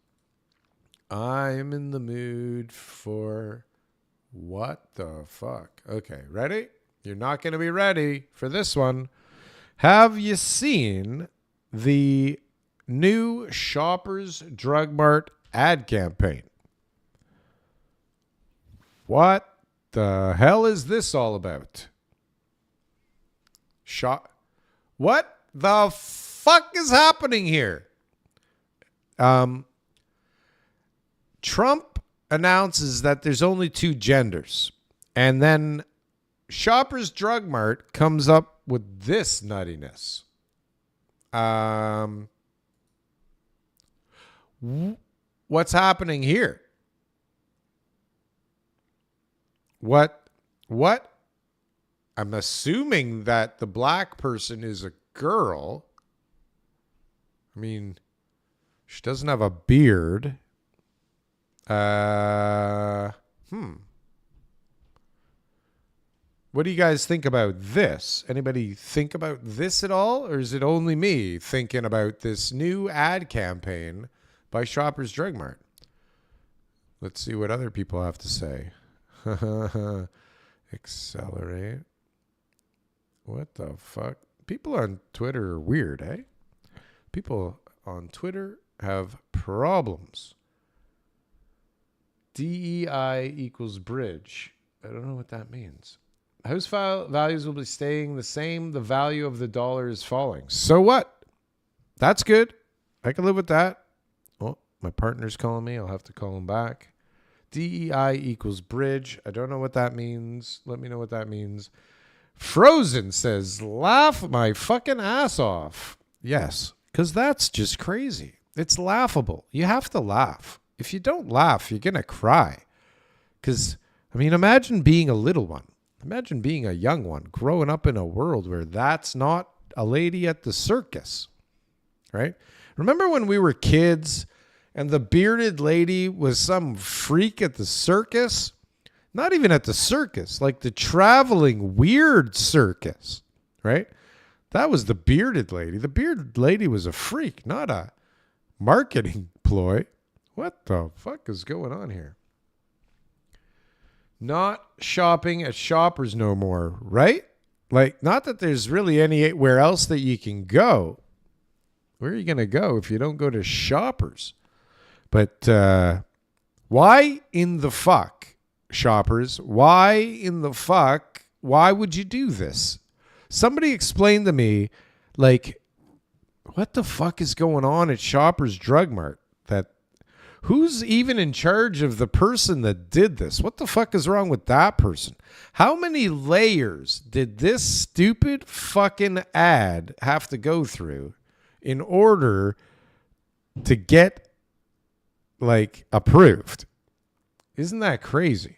I'm in the mood for What the fuck? Okay, ready? You're not going to be ready for this one. Have you seen the new Shoppers Drug Mart ad campaign? What the hell is this all about? What the fuck is happening here? Trump announces that there's only two genders. And then Shoppers Drug Mart comes up with this nuttiness. What's happening here? What? I'm assuming that the black person is a girl. I mean, she doesn't have a beard. What do you guys think about this? Anybody think about this at all? Or is it only me thinking about this new ad campaign by Shoppers Drug Mart? Let's see what other people have to say. Accelerate. What the fuck? People on Twitter are weird, eh? People on Twitter have problems. DEI equals bridge. I don't know what that means. House values will be staying the same. The value of the dollar is falling. So what? That's good. I can live with that. Oh, my partner's calling me. I'll have to call him back. DEI equals bridge. I don't know what that means. Let me know what that means. Frozen says, laugh my fucking ass off. Yes, because that's just crazy. It's laughable. You have to laugh. If you don't laugh, you're going to cry. Because, I mean, imagine being a little one. Imagine being a young one, growing up in a world where that's not a lady at the circus, right? Remember when we were kids and the bearded lady was some freak at the circus? Not even at the circus, like the traveling weird circus, right? That was the bearded lady. The bearded lady was a freak, not a marketing ploy. What the fuck is going on here? Not shopping at Shoppers no more, right? Like, not that there's really anywhere else that you can go. Where are you going to go if you don't go to Shoppers? But why in the fuck, Shoppers? Why in the fuck? Why would you do this? Somebody explain to me, like, what the fuck is going on at Shoppers Drug Mart? Who's even in charge of the person that did this? What the fuck is wrong with that person? How many layers did this stupid fucking ad have to go through in order to get, like, approved? Isn't that crazy?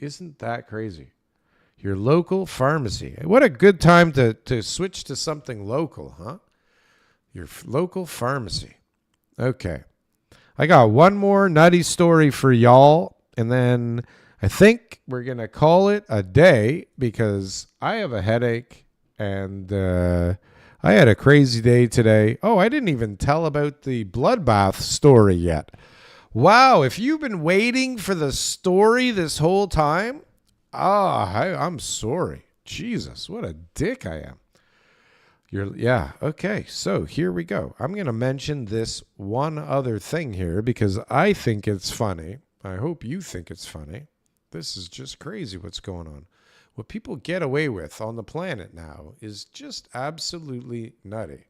Isn't that crazy? Your local pharmacy. What a good time to switch to something local, huh? Your local pharmacy. Okay. I got one more nutty story for y'all, and then I think we're going to call it a day because I have a headache, and I had a crazy day today. Oh, I didn't even tell about the bloodbath story yet. Wow, if you've been waiting for the story this whole time, I'm sorry. Jesus, what a dick I am. Okay, so here we go. I'm going to mention this one other thing here because I think it's funny. I hope you think it's funny. This is just crazy what's going on. What people get away with on the planet now is just absolutely nutty.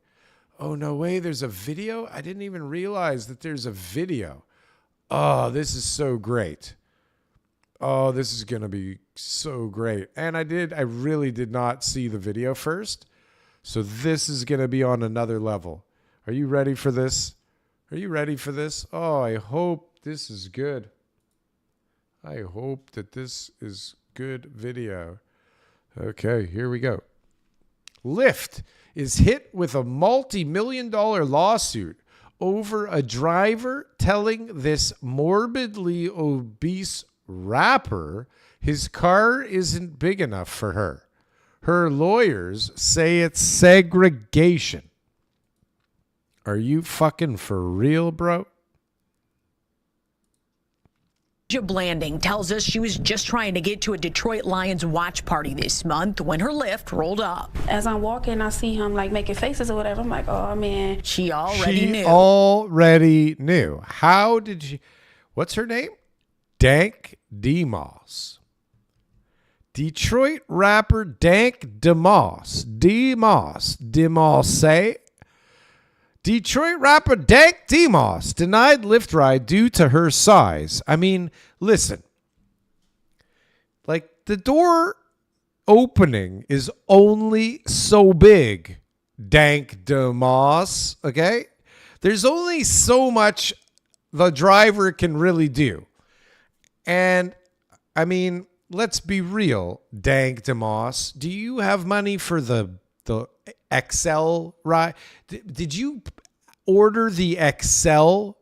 Oh, no way, there's a video? I didn't even realize that there's a video. Oh, this is so great. Oh, this is going to be so great. And I really did not see the video first. So this is going to be on another level. Are you ready for this? Are you ready for this? Oh, I hope this is good. I hope that this is good video. Okay, here we go. Lyft is hit with a multi-million-dollar lawsuit over a driver telling this morbidly obese rapper his car isn't big enough for her. Her lawyers say it's segregation. Are you fucking for real, bro? Blanding tells us she was just trying to get to a Detroit Lions watch party this month when her Lyft rolled up. As I'm walking, I see him like making faces or whatever. I'm like, oh man. She already knew. Already knew. How did she? What's her name? Dank Demos. Detroit rapper Dank Demos. Demos. Detroit rapper Dank Demos denied Lyft ride due to her size. I mean, listen. Like, the door opening is only so big, Dank Demos, okay? There's only so much the driver can really do. And, I mean, let's be real, Dank Demos. Do you have money for the XL ride? Did you order the XL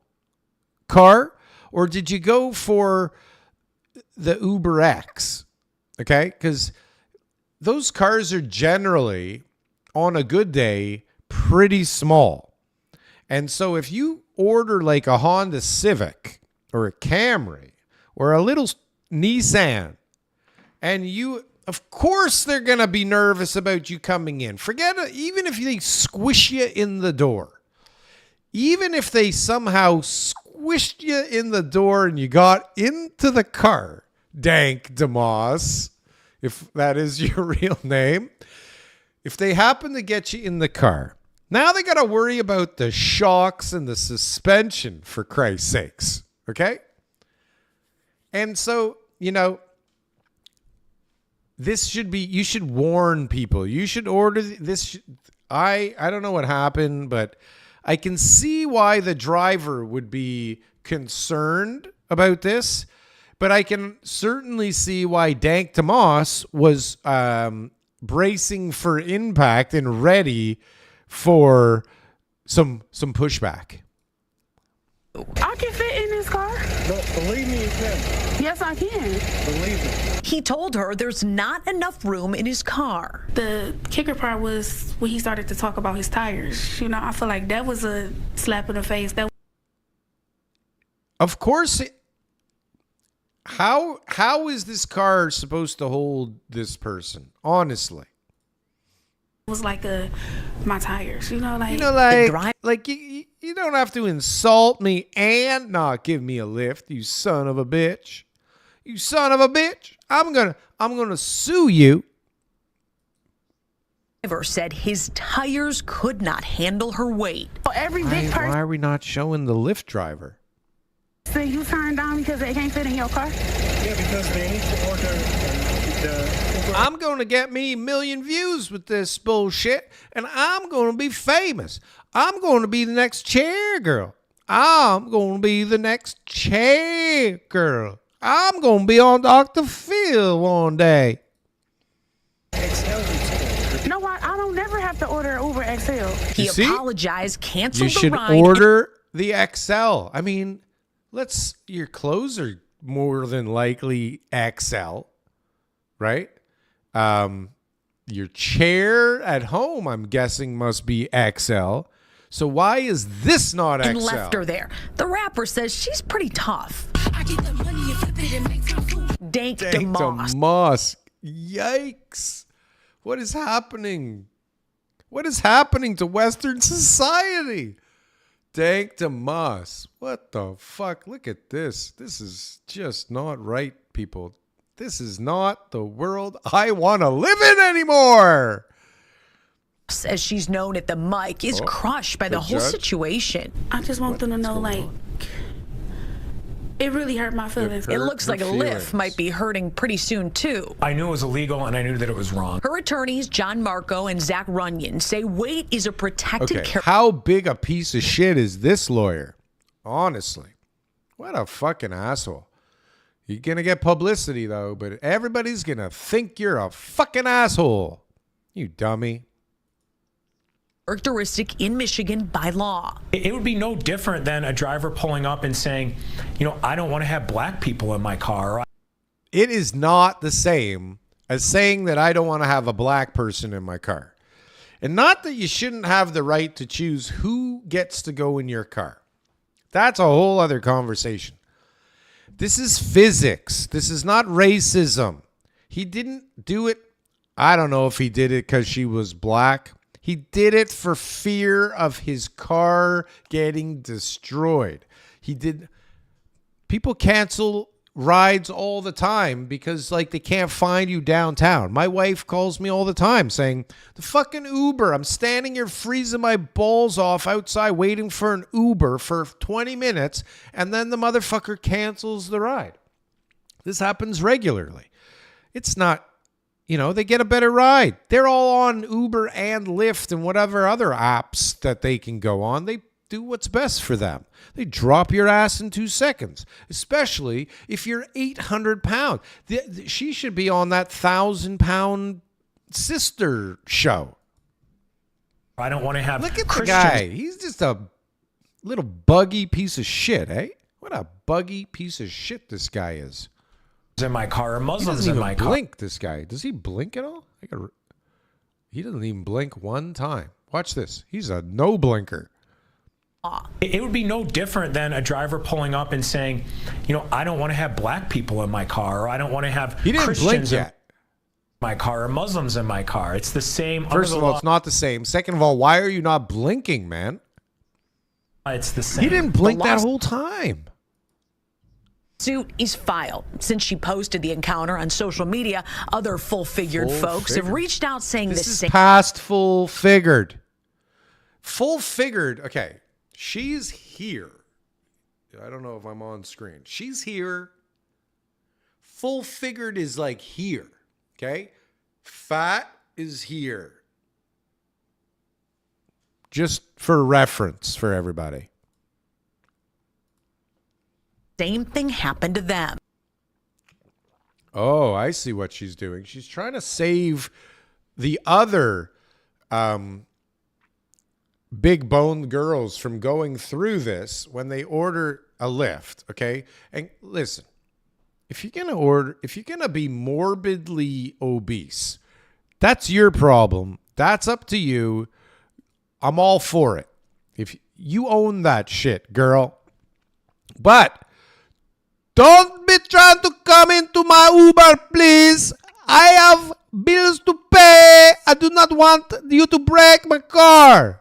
car, or did you go for the Uber X? Okay, because those cars are generally, on a good day, pretty small. And so if you order like a Honda Civic or a Camry or a little Nissan, and you, of course, they're going to be nervous about you coming in. Forget it, even if they squish you in the door. Even if they somehow squished you in the door and you got into the car, Dank Demos, if that is your real name, if they happen to get you in the car, now they got to worry about the shocks and the suspension, for Christ's sakes. Okay? And so, you know, this should be, you should warn people. You should order this. I don't know what happened, but I can see why the driver would be concerned about this, but I can certainly see why Dank Tomas was bracing for impact and ready for some pushback. I can fit in this car. But believe me, you can. Yes, I can. Believe me. He told her there's not enough room in his car. The kicker part was when he started to talk about his tires. You know, I feel like that was a slap in the face. That Of course. How is this car supposed to hold this person? Honestly. was like my tires. You know, like you don't have to insult me and not give me a lift, you son of a bitch. You son of a bitch. I'm gonna sue you. Driver said his tires could not handle her weight. Every big Why person are we not showing the Lyft driver? you turn down because they can't fit in your car. Yeah, because they need to order the I'm going to get me 1 million views with this bullshit, and I'm going to be famous. I'm going to be the next chair girl. I'm going to be the next chair girl. I'm going to be on Dr. Phil one day. You know what? I don't never have to order Uber XL. He You see? apologized, canceled You should the ride. order the XL. I mean, your clothes are more than likely XL, right? Your chair at home, I'm guessing, must be XL. So why is this not and XL? left her there. The rapper says she's pretty tough. Dank DeMoss. Moss. Yikes. What is happening? What is happening to Western society? Dank DeMoss. What the fuck? Look at this. This is just not right, people. This is not the world I want to live in anymore. As she's known at the mic, is crushed by the whole judge? situation. I just want them to know, like, it really hurt my feelings. It looks like a her lift feelings. might be hurting pretty soon, too. I knew it was illegal and I knew that it was wrong. Her attorneys, John Marco and Zach Runyon, say weight is a protected Okay, how big a piece of shit is this lawyer? Honestly, what a fucking asshole. You're going to get publicity, though, but everybody's going to think you're a fucking asshole. You dummy. characteristic in Michigan by law. It would be no different than a driver pulling up and saying, you know, I don't want to have black people in my car. It is not the same as saying that I don't want to have a black person in my car. And not that you shouldn't have the right to choose who gets to go in your car. That's a whole other conversation. This is physics. This is not racism. He didn't do it. I don't know if he did it because she was black. He did it for fear of his car getting destroyed. People cancel rides all the time because like they can't find you downtown. My wife calls me all the time saying, the fucking Uber, I'm standing here freezing my balls off outside waiting for an Uber for 20 minutes and then the motherfucker cancels the ride. This happens regularly. It's not, they get a better ride. They're all on Uber and Lyft and whatever other apps that they can go on. They do what's best for them. They drop your ass in 2 seconds, especially if you're 800 pounds. She should be on that 1,000-pound sister show. I don't want to have. Look at Christians. the guy. He's just a little buggy piece of shit, eh? What a buggy piece of shit this guy is. In my car, or He Muslims doesn't in even my car. blink, this guy. Does he blink at all? He doesn't even blink one time. Watch this. He's a no blinker. It would be no different than a driver pulling up and saying, I don't want to have black people in my car, or I don't want to have He didn't Christians blink in yet. my car, or Muslims in my car. It's the same. First of all, it's not the same. Second of all, why are you not blinking, man? It's the same. He didn't blink The that loss- whole time. Suit is filed. Since she posted the encounter on social media, other full-figured folks have reached out saying This the is same. past full figured. Full figured. Okay. She's here. I don't know if I'm on screen. She's here. Full figured is like here. Okay. Fat is here. Just for reference for everybody. Same thing happened to them. Oh, I see what she's doing. She's trying to save the other big boned girls from going through this when they order a lift. Okay. And listen, if you're going to be morbidly obese, that's your problem. That's up to you. I'm all for it. If you own that shit, girl. But don't be trying to come into my Uber, please. I have bills to pay. I do not want you to break my car.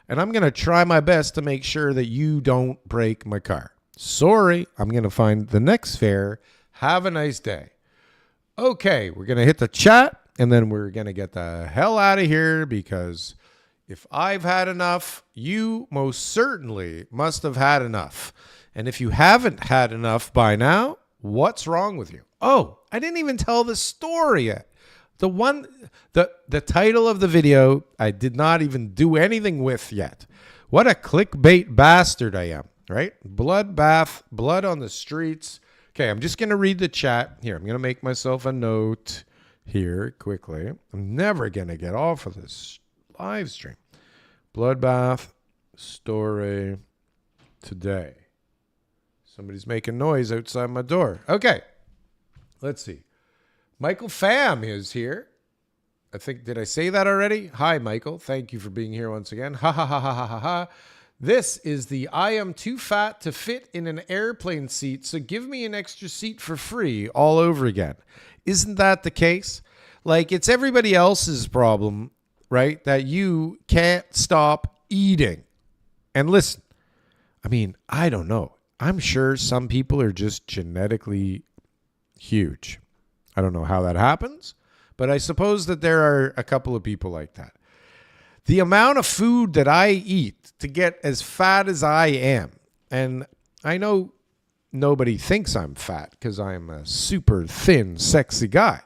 And I'm going to try my best to make sure that you don't break my car. Sorry, I'm going to find the next fare. Have a nice day. Okay, we're going to hit the chat, and then we're going to get the hell out of here because if I've had enough, you most certainly must have had enough. And if you haven't had enough by now, what's wrong with you? Oh, I didn't even tell the story yet. The title of the video, I did not even do anything with yet. What a clickbait bastard I am, right? Bloodbath, blood on the streets. Okay, I'm just going to read the chat. Here, I'm going to make myself a note here quickly. I'm never going to get off of this live stream. Bloodbath story today. Somebody's making noise outside my door. Okay, let's see. Michael Pham is here. Did I say that already? Hi, Michael. Thank you for being here once again. Ha ha ha ha ha ha ha. This is the I am too fat to fit in an airplane seat, so give me an extra seat for free all over again. Isn't that the case? Like, it's everybody else's problem, right? That you can't stop eating. And listen, I mean, I don't know. I'm sure some people are just genetically huge. I don't know how that happens, but I suppose that there are a couple of people like that. The amount of food that I eat to get as fat as I am, and I know nobody thinks I'm fat because I'm a super thin, sexy guy,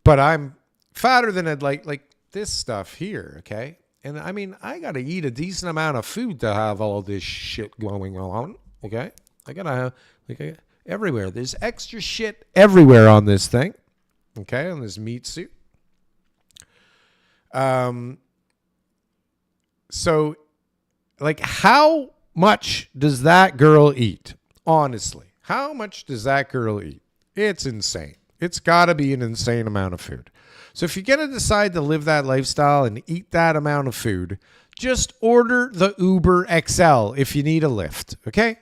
but I'm fatter than I'd like this stuff here, okay? And I mean, I got to eat a decent amount of food to have all this shit going on, okay? I got to have, everywhere. There's extra shit everywhere on this thing, okay, on this meat suit. So, like, how much does that girl eat? Honestly, how much does that girl eat? It's insane. It's got to be an insane amount of food. So if you're going to decide to live that lifestyle and eat that amount of food, just order the Uber XL if you need a lift, okay?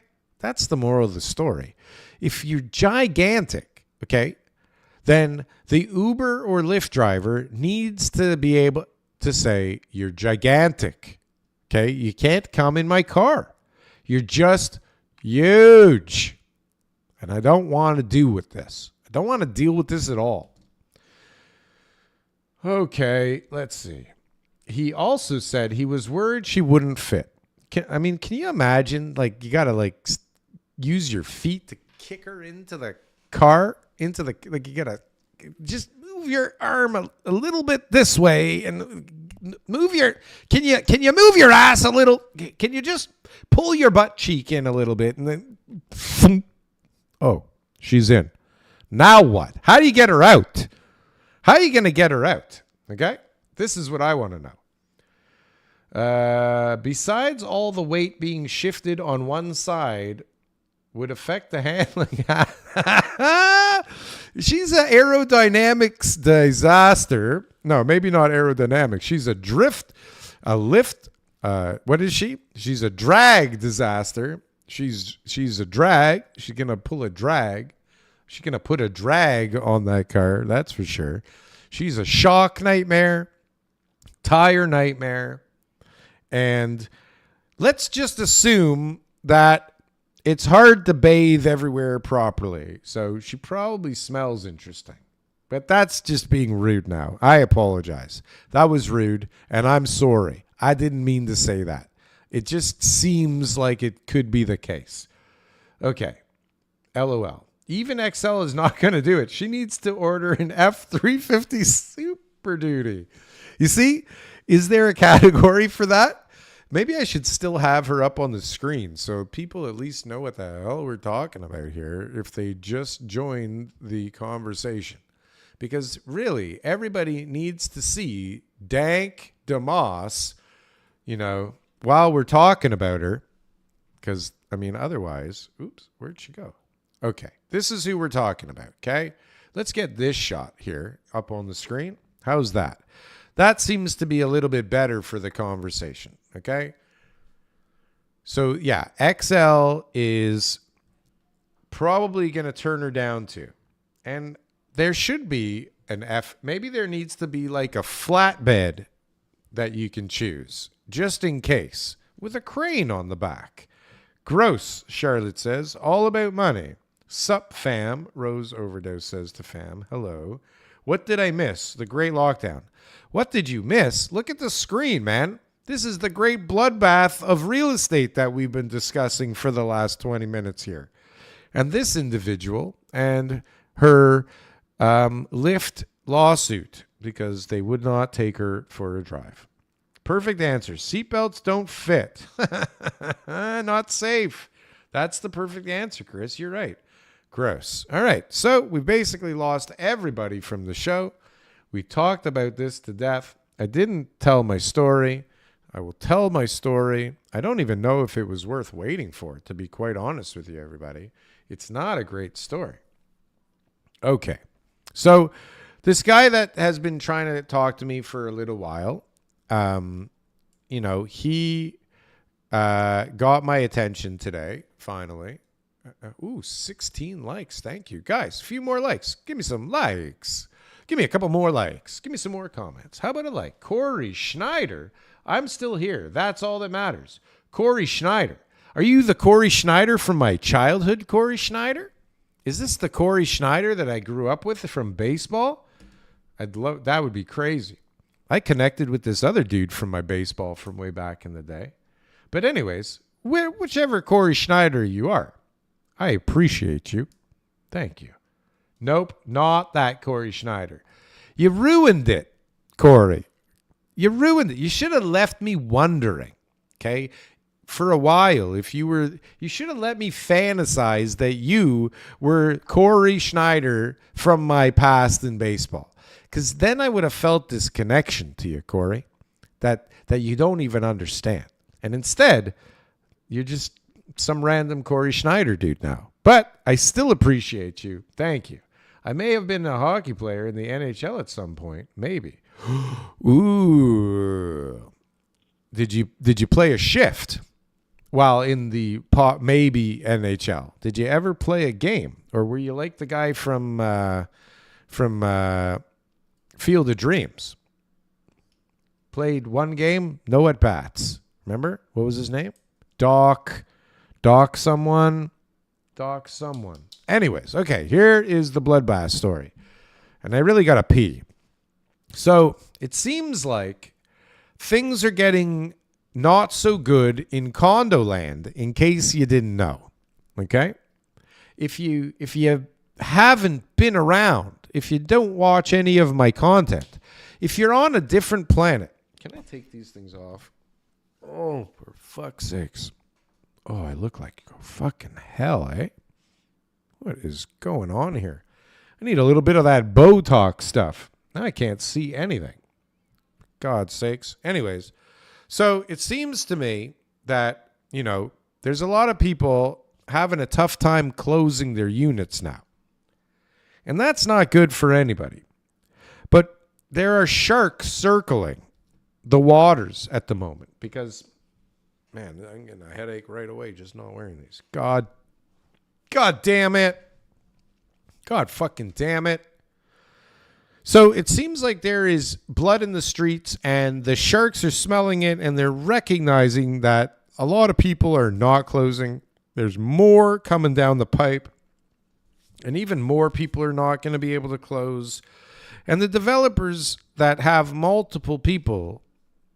That's the moral of the story. If you're gigantic, okay, then the Uber or Lyft driver needs to be able to say, you're gigantic. Okay, you can't come in my car. You're just huge. And I don't want to deal with this. I don't want to deal with this at all. Okay, let's see. He also said he was worried she wouldn't fit. Can you imagine? Like, you got to use your feet to kick her into the car, you got to just move your arm a little bit this way and can you move your ass a little? Can you just pull your butt cheek in a little bit and then, oh, she's in. Now what? How do you get her out? How are you going to get her out? Okay? This is what I want to know. Besides all the weight being shifted on one side would affect the handling. She's an aerodynamics disaster. No, maybe not aerodynamics. She's a lift. What is she? She's a drag disaster. She's a drag. She's going to pull a drag. She's going to put a drag on that car. That's for sure. She's a shock nightmare, tire nightmare. And let's just assume that it's hard to bathe everywhere properly. So she probably smells interesting. But that's just being rude now. I apologize. That was rude, and I'm sorry. I didn't mean to say that. It just seems like it could be the case. Okay. LOL. Even XL is not going to do it. She needs to order an F350 Super Duty. You see? Is there a category for that? Maybe I should still have her up on the screen so people at least know what the hell we're talking about here if they just joined the conversation. Because really, everybody needs to see Dank DeMoss, while we're talking about her. Because, otherwise, oops, where'd she go? Okay, this is who we're talking about, okay? Let's get this shot here up on the screen. How's that? That seems to be a little bit better for the conversation, okay? So, yeah, XL is probably going to turn her down too. And there should be an F. Maybe there needs to be like a flatbed that you can choose, just in case, with a crane on the back. Gross, Charlotte says. All about money. Sup, fam? Rose Overdose says to fam. Hello. What did I miss? The great lockdown. What did you miss? Look at the screen, man. This is the great bloodbath of real estate that we've been discussing for the last 20 minutes here. And this individual and her Lyft lawsuit because they would not take her for a drive. Perfect answer. Seatbelts don't fit. Not safe. That's the perfect answer, Chris. You're right. Gross. All right. So we basically lost everybody from the show. We talked about this to death. I didn't tell my story. I will tell my story. I don't even know if it was worth waiting for, to be quite honest with you, everybody. It's not a great story. Okay. So this guy that has been trying to talk to me for a little while, he got my attention today, finally. 16 likes. Thank you. Guys, a few more likes. Give me some likes. Give me a couple more likes. Give me some more comments. How about a like? Corey Schneider. I'm still here. That's all that matters. Corey Schneider. Are you the Corey Schneider from my childhood, Corey Schneider? Is this the Corey Schneider that I grew up with from baseball? That would be crazy. I connected with this other dude from my baseball from way back in the day. But anyways, whichever Corey Schneider you are, I appreciate you. Thank you. Nope, not that Corey Schneider. You ruined it, Corey. You ruined it. You should have left me wondering, okay? For a while, you should have let me fantasize that you were Corey Schneider from my past in baseball. Because then I would have felt this connection to you, Corey, that you don't even understand. And instead, you're just some random Corey Schneider dude now. But I still appreciate you. Thank you. I may have been a hockey player in the NHL at some point. Maybe. Ooh. Did you play a shift? Well, in the maybe NHL. Did you ever play a game, or were you like the guy from Field of Dreams? Played one game, no at bats. Remember what was his name? Doc someone. Anyways, okay, here is the bloodbath story, and I really gotta pee. So it seems like things are getting not so good in condo land, in case you didn't know. Okay? If you haven't been around, if you don't watch any of my content, if you're on a different planet. Can I take these things off? Oh, for fuck's sakes. Oh, I look like fucking hell, eh? What is going on here? I need a little bit of that Botox stuff. Now I can't see anything. God's sakes. Anyways, so it seems to me that, there's a lot of people having a tough time closing their units now. And that's not good for anybody. But there are sharks circling the waters at the moment because, man, I'm getting a headache right away just not wearing these. God damn it. God fucking damn it. So it seems like there is blood in the streets and the sharks are smelling it and they're recognizing that a lot of people are not closing. There's more coming down the pipe and even more people are not going to be able to close. And the developers that have multiple people,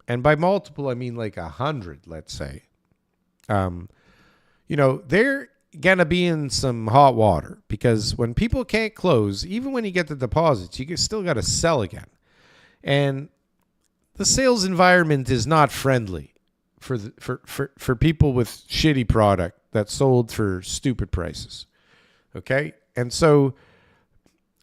and by multiple, I mean like 100, let's say, they're going to be in some hot water because when people can't close, even when you get the deposits, you still got to sell again. And the sales environment is not friendly for people with shitty product that's sold for stupid prices. Okay? And so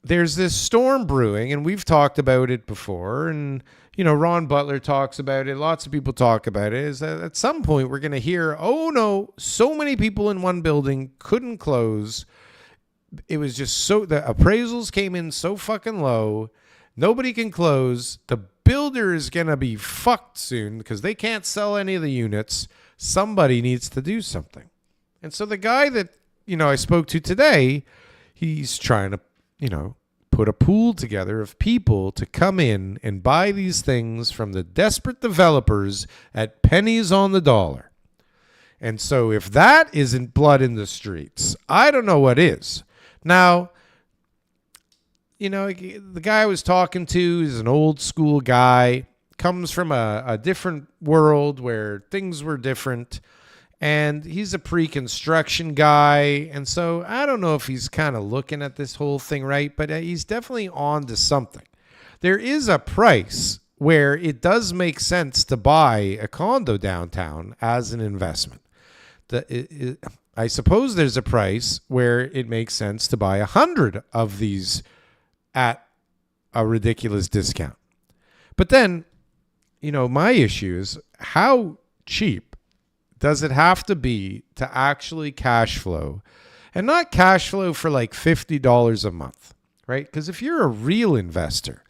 there's this storm brewing, and we've talked about it before, and Ron Butler talks about it. Lots of people talk about it. Is that at some point we're going to hear, oh no, so many people in one building couldn't close. It was just the appraisals came in so fucking low. Nobody can close. The builder is going to be fucked soon because they can't sell any of the units. Somebody needs to do something. And so the guy that, I spoke to today, he's trying to, put a pool together of people to come in and buy these things from the desperate developers at pennies on the dollar. And so if that isn't blood in the streets, I don't know what is. Now, the guy I was talking to is an old school guy, comes from a different world where things were different. And he's a pre-construction guy. And so I don't know if he's kind of looking at this whole thing right, but he's definitely on to something. There is a price where it does make sense to buy a condo downtown as an investment. I suppose there's a price where it makes sense to buy 100 of these at a ridiculous discount. But then, my issue is how cheap does it have to be to actually cash flow, and not cash flow for like $50 a month, right? Because if you're a real investor,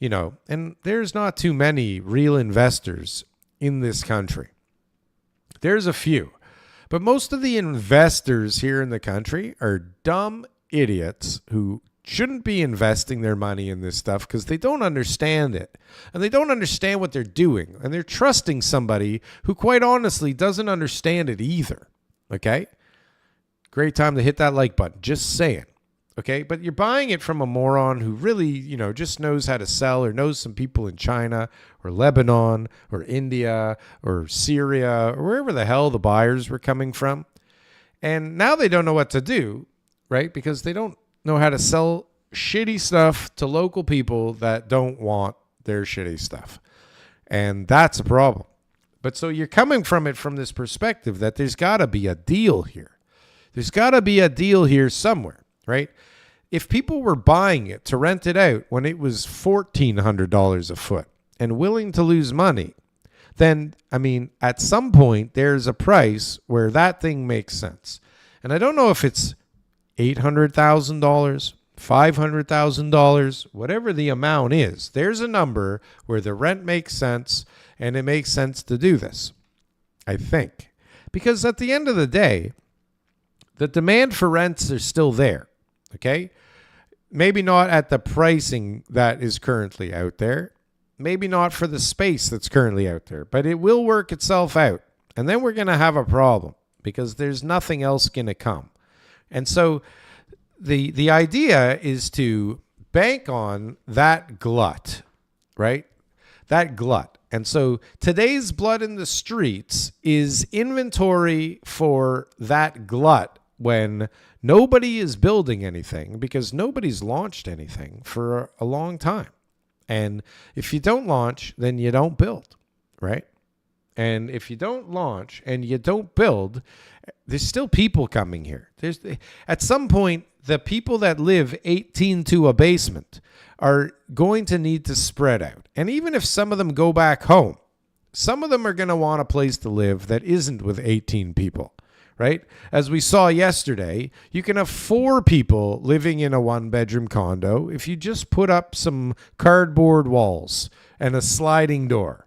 and there's not too many real investors in this country. There's a few, but most of the investors here in the country are dumb idiots who shouldn't be investing their money in this stuff because they don't understand it and they don't understand what they're doing, and they're trusting somebody who quite honestly doesn't understand it either. Okay? Great time to hit that like button. Just saying. Okay? But you're buying it from a moron who really, just knows how to sell, or knows some people in China or Lebanon or India or Syria or wherever the hell the buyers were coming from. And now they don't know what to do, right? Because they don't know how to sell shitty stuff to local people that don't want their shitty stuff. And that's a problem. But so you're coming from it from this perspective that there's got to be a deal here. There's got to be a deal here somewhere, right? If people were buying it to rent it out when it was $1,400 a foot and willing to lose money, then, at some point there's a price where that thing makes sense. And I don't know if it's $800,000, $500,000, whatever the amount is, there's a number where the rent makes sense and it makes sense to do this, I think. Because at the end of the day, the demand for rents are still there, okay? Maybe not at the pricing that is currently out there. Maybe not for the space that's currently out there, but it will work itself out. And then we're going to have a problem because there's nothing else going to come. And so the idea is to bank on that glut, right? That glut. And so today's blood in the streets is inventory for that glut when nobody is building anything because nobody's launched anything for a long time. And if you don't launch, then you don't build, right? And if you don't launch and you don't build, there's still people coming here. At some point, the people that live 18 to a basement are going to need to spread out. And even if some of them go back home, some of them are going to want a place to live that isn't with 18 people, right? As we saw yesterday, you can have 4 people living in a 1-bedroom condo if you just put up some cardboard walls and a sliding door,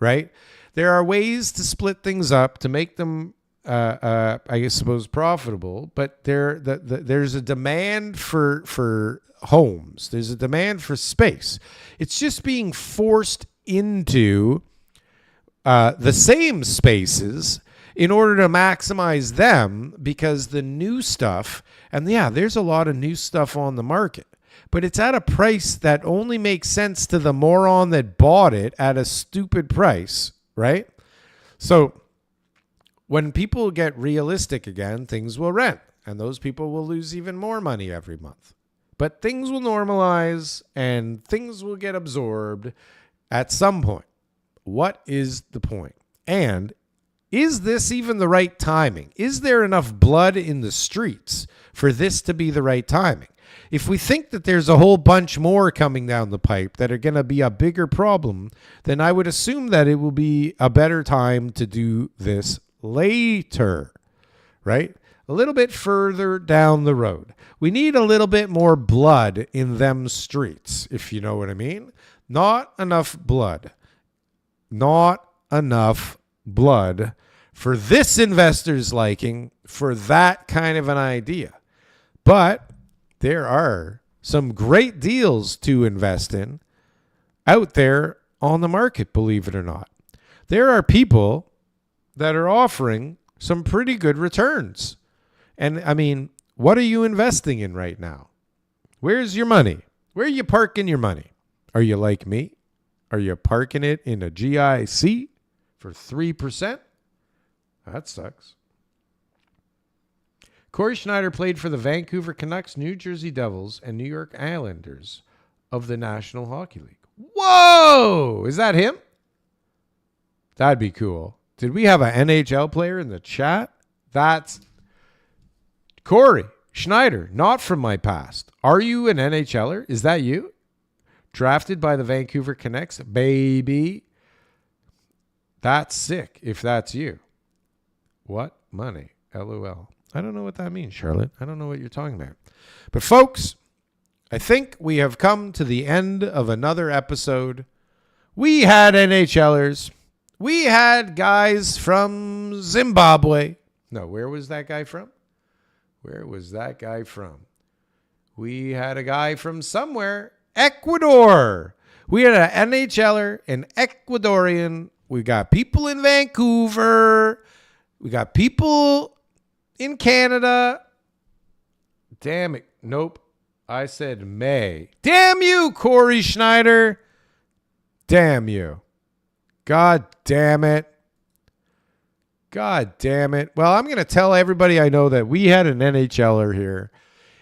right? There are ways to split things up to make them, I suppose, profitable. But there's a demand for homes. There's a demand for space. It's just being forced into the same spaces in order to maximize them because the new stuff, and yeah, there's a lot of new stuff on the market, but it's at a price that only makes sense to the moron that bought it at a stupid price. Right? So when people get realistic again, things will rent and those people will lose even more money every month. But things will normalize and things will get absorbed at some point. What is the point? And is this even the right timing? Is there enough blood in the streets for this to be the right timing? If we think that there's a whole bunch more coming down the pipe that are going to be a bigger problem, then I would assume that it will be a better time to do this later, right? A little bit further down the road. We need a little bit more blood in them streets, if you know what I mean. Not enough blood. Not enough blood for this investor's liking for that kind of an idea. But there are some great deals to invest in out there on the market, believe it or not. There are people that are offering some pretty good returns. And I mean, what are you investing in right now? Where's your money? Where are you parking your money? Are you like me? Are you parking it in a GIC for 3%? That sucks. Corey Schneider played for the Vancouver Canucks, New Jersey Devils, and New York Islanders of the National Hockey League. Whoa! Is that him? That'd be cool. Did we have an NHL player in the chat? That's Corey Schneider, not from my past. Are you an NHLer? Is that you? Drafted by the Vancouver Canucks? Baby. That's sick if that's you. What money? LOL. I don't know what that means, Charlotte. I don't know what you're talking about. But folks, I think we have come to the end of another episode. We had NHLers. We had guys from Zimbabwe. No, where was that guy from? Where was that guy from? We had a guy from somewhere. Ecuador. We had an NHLer, an Ecuadorian. We got people in Vancouver. We got people in Canada. Damn it. Nope. I said May. Damn you, Corey Schneider. Damn you. God damn it. God damn it. Well, I'm going to tell everybody I know that we had an NHLer here.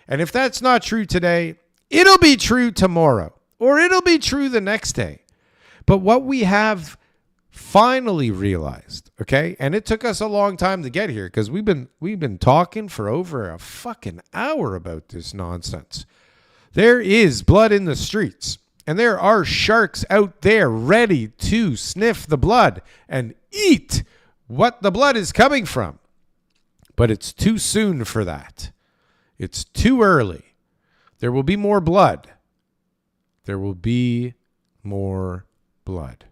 And if that's not true today, it'll be true tomorrow. Or it'll be true the next day. But what we have finally realized, okay? And it took us a long time to get here because we've been talking for over a fucking hour about this nonsense. There is blood in the streets. And there are sharks out there ready to sniff the blood and eat what the blood is coming from. But it's too soon for that. It's too early. There will be more blood. There will be more blood.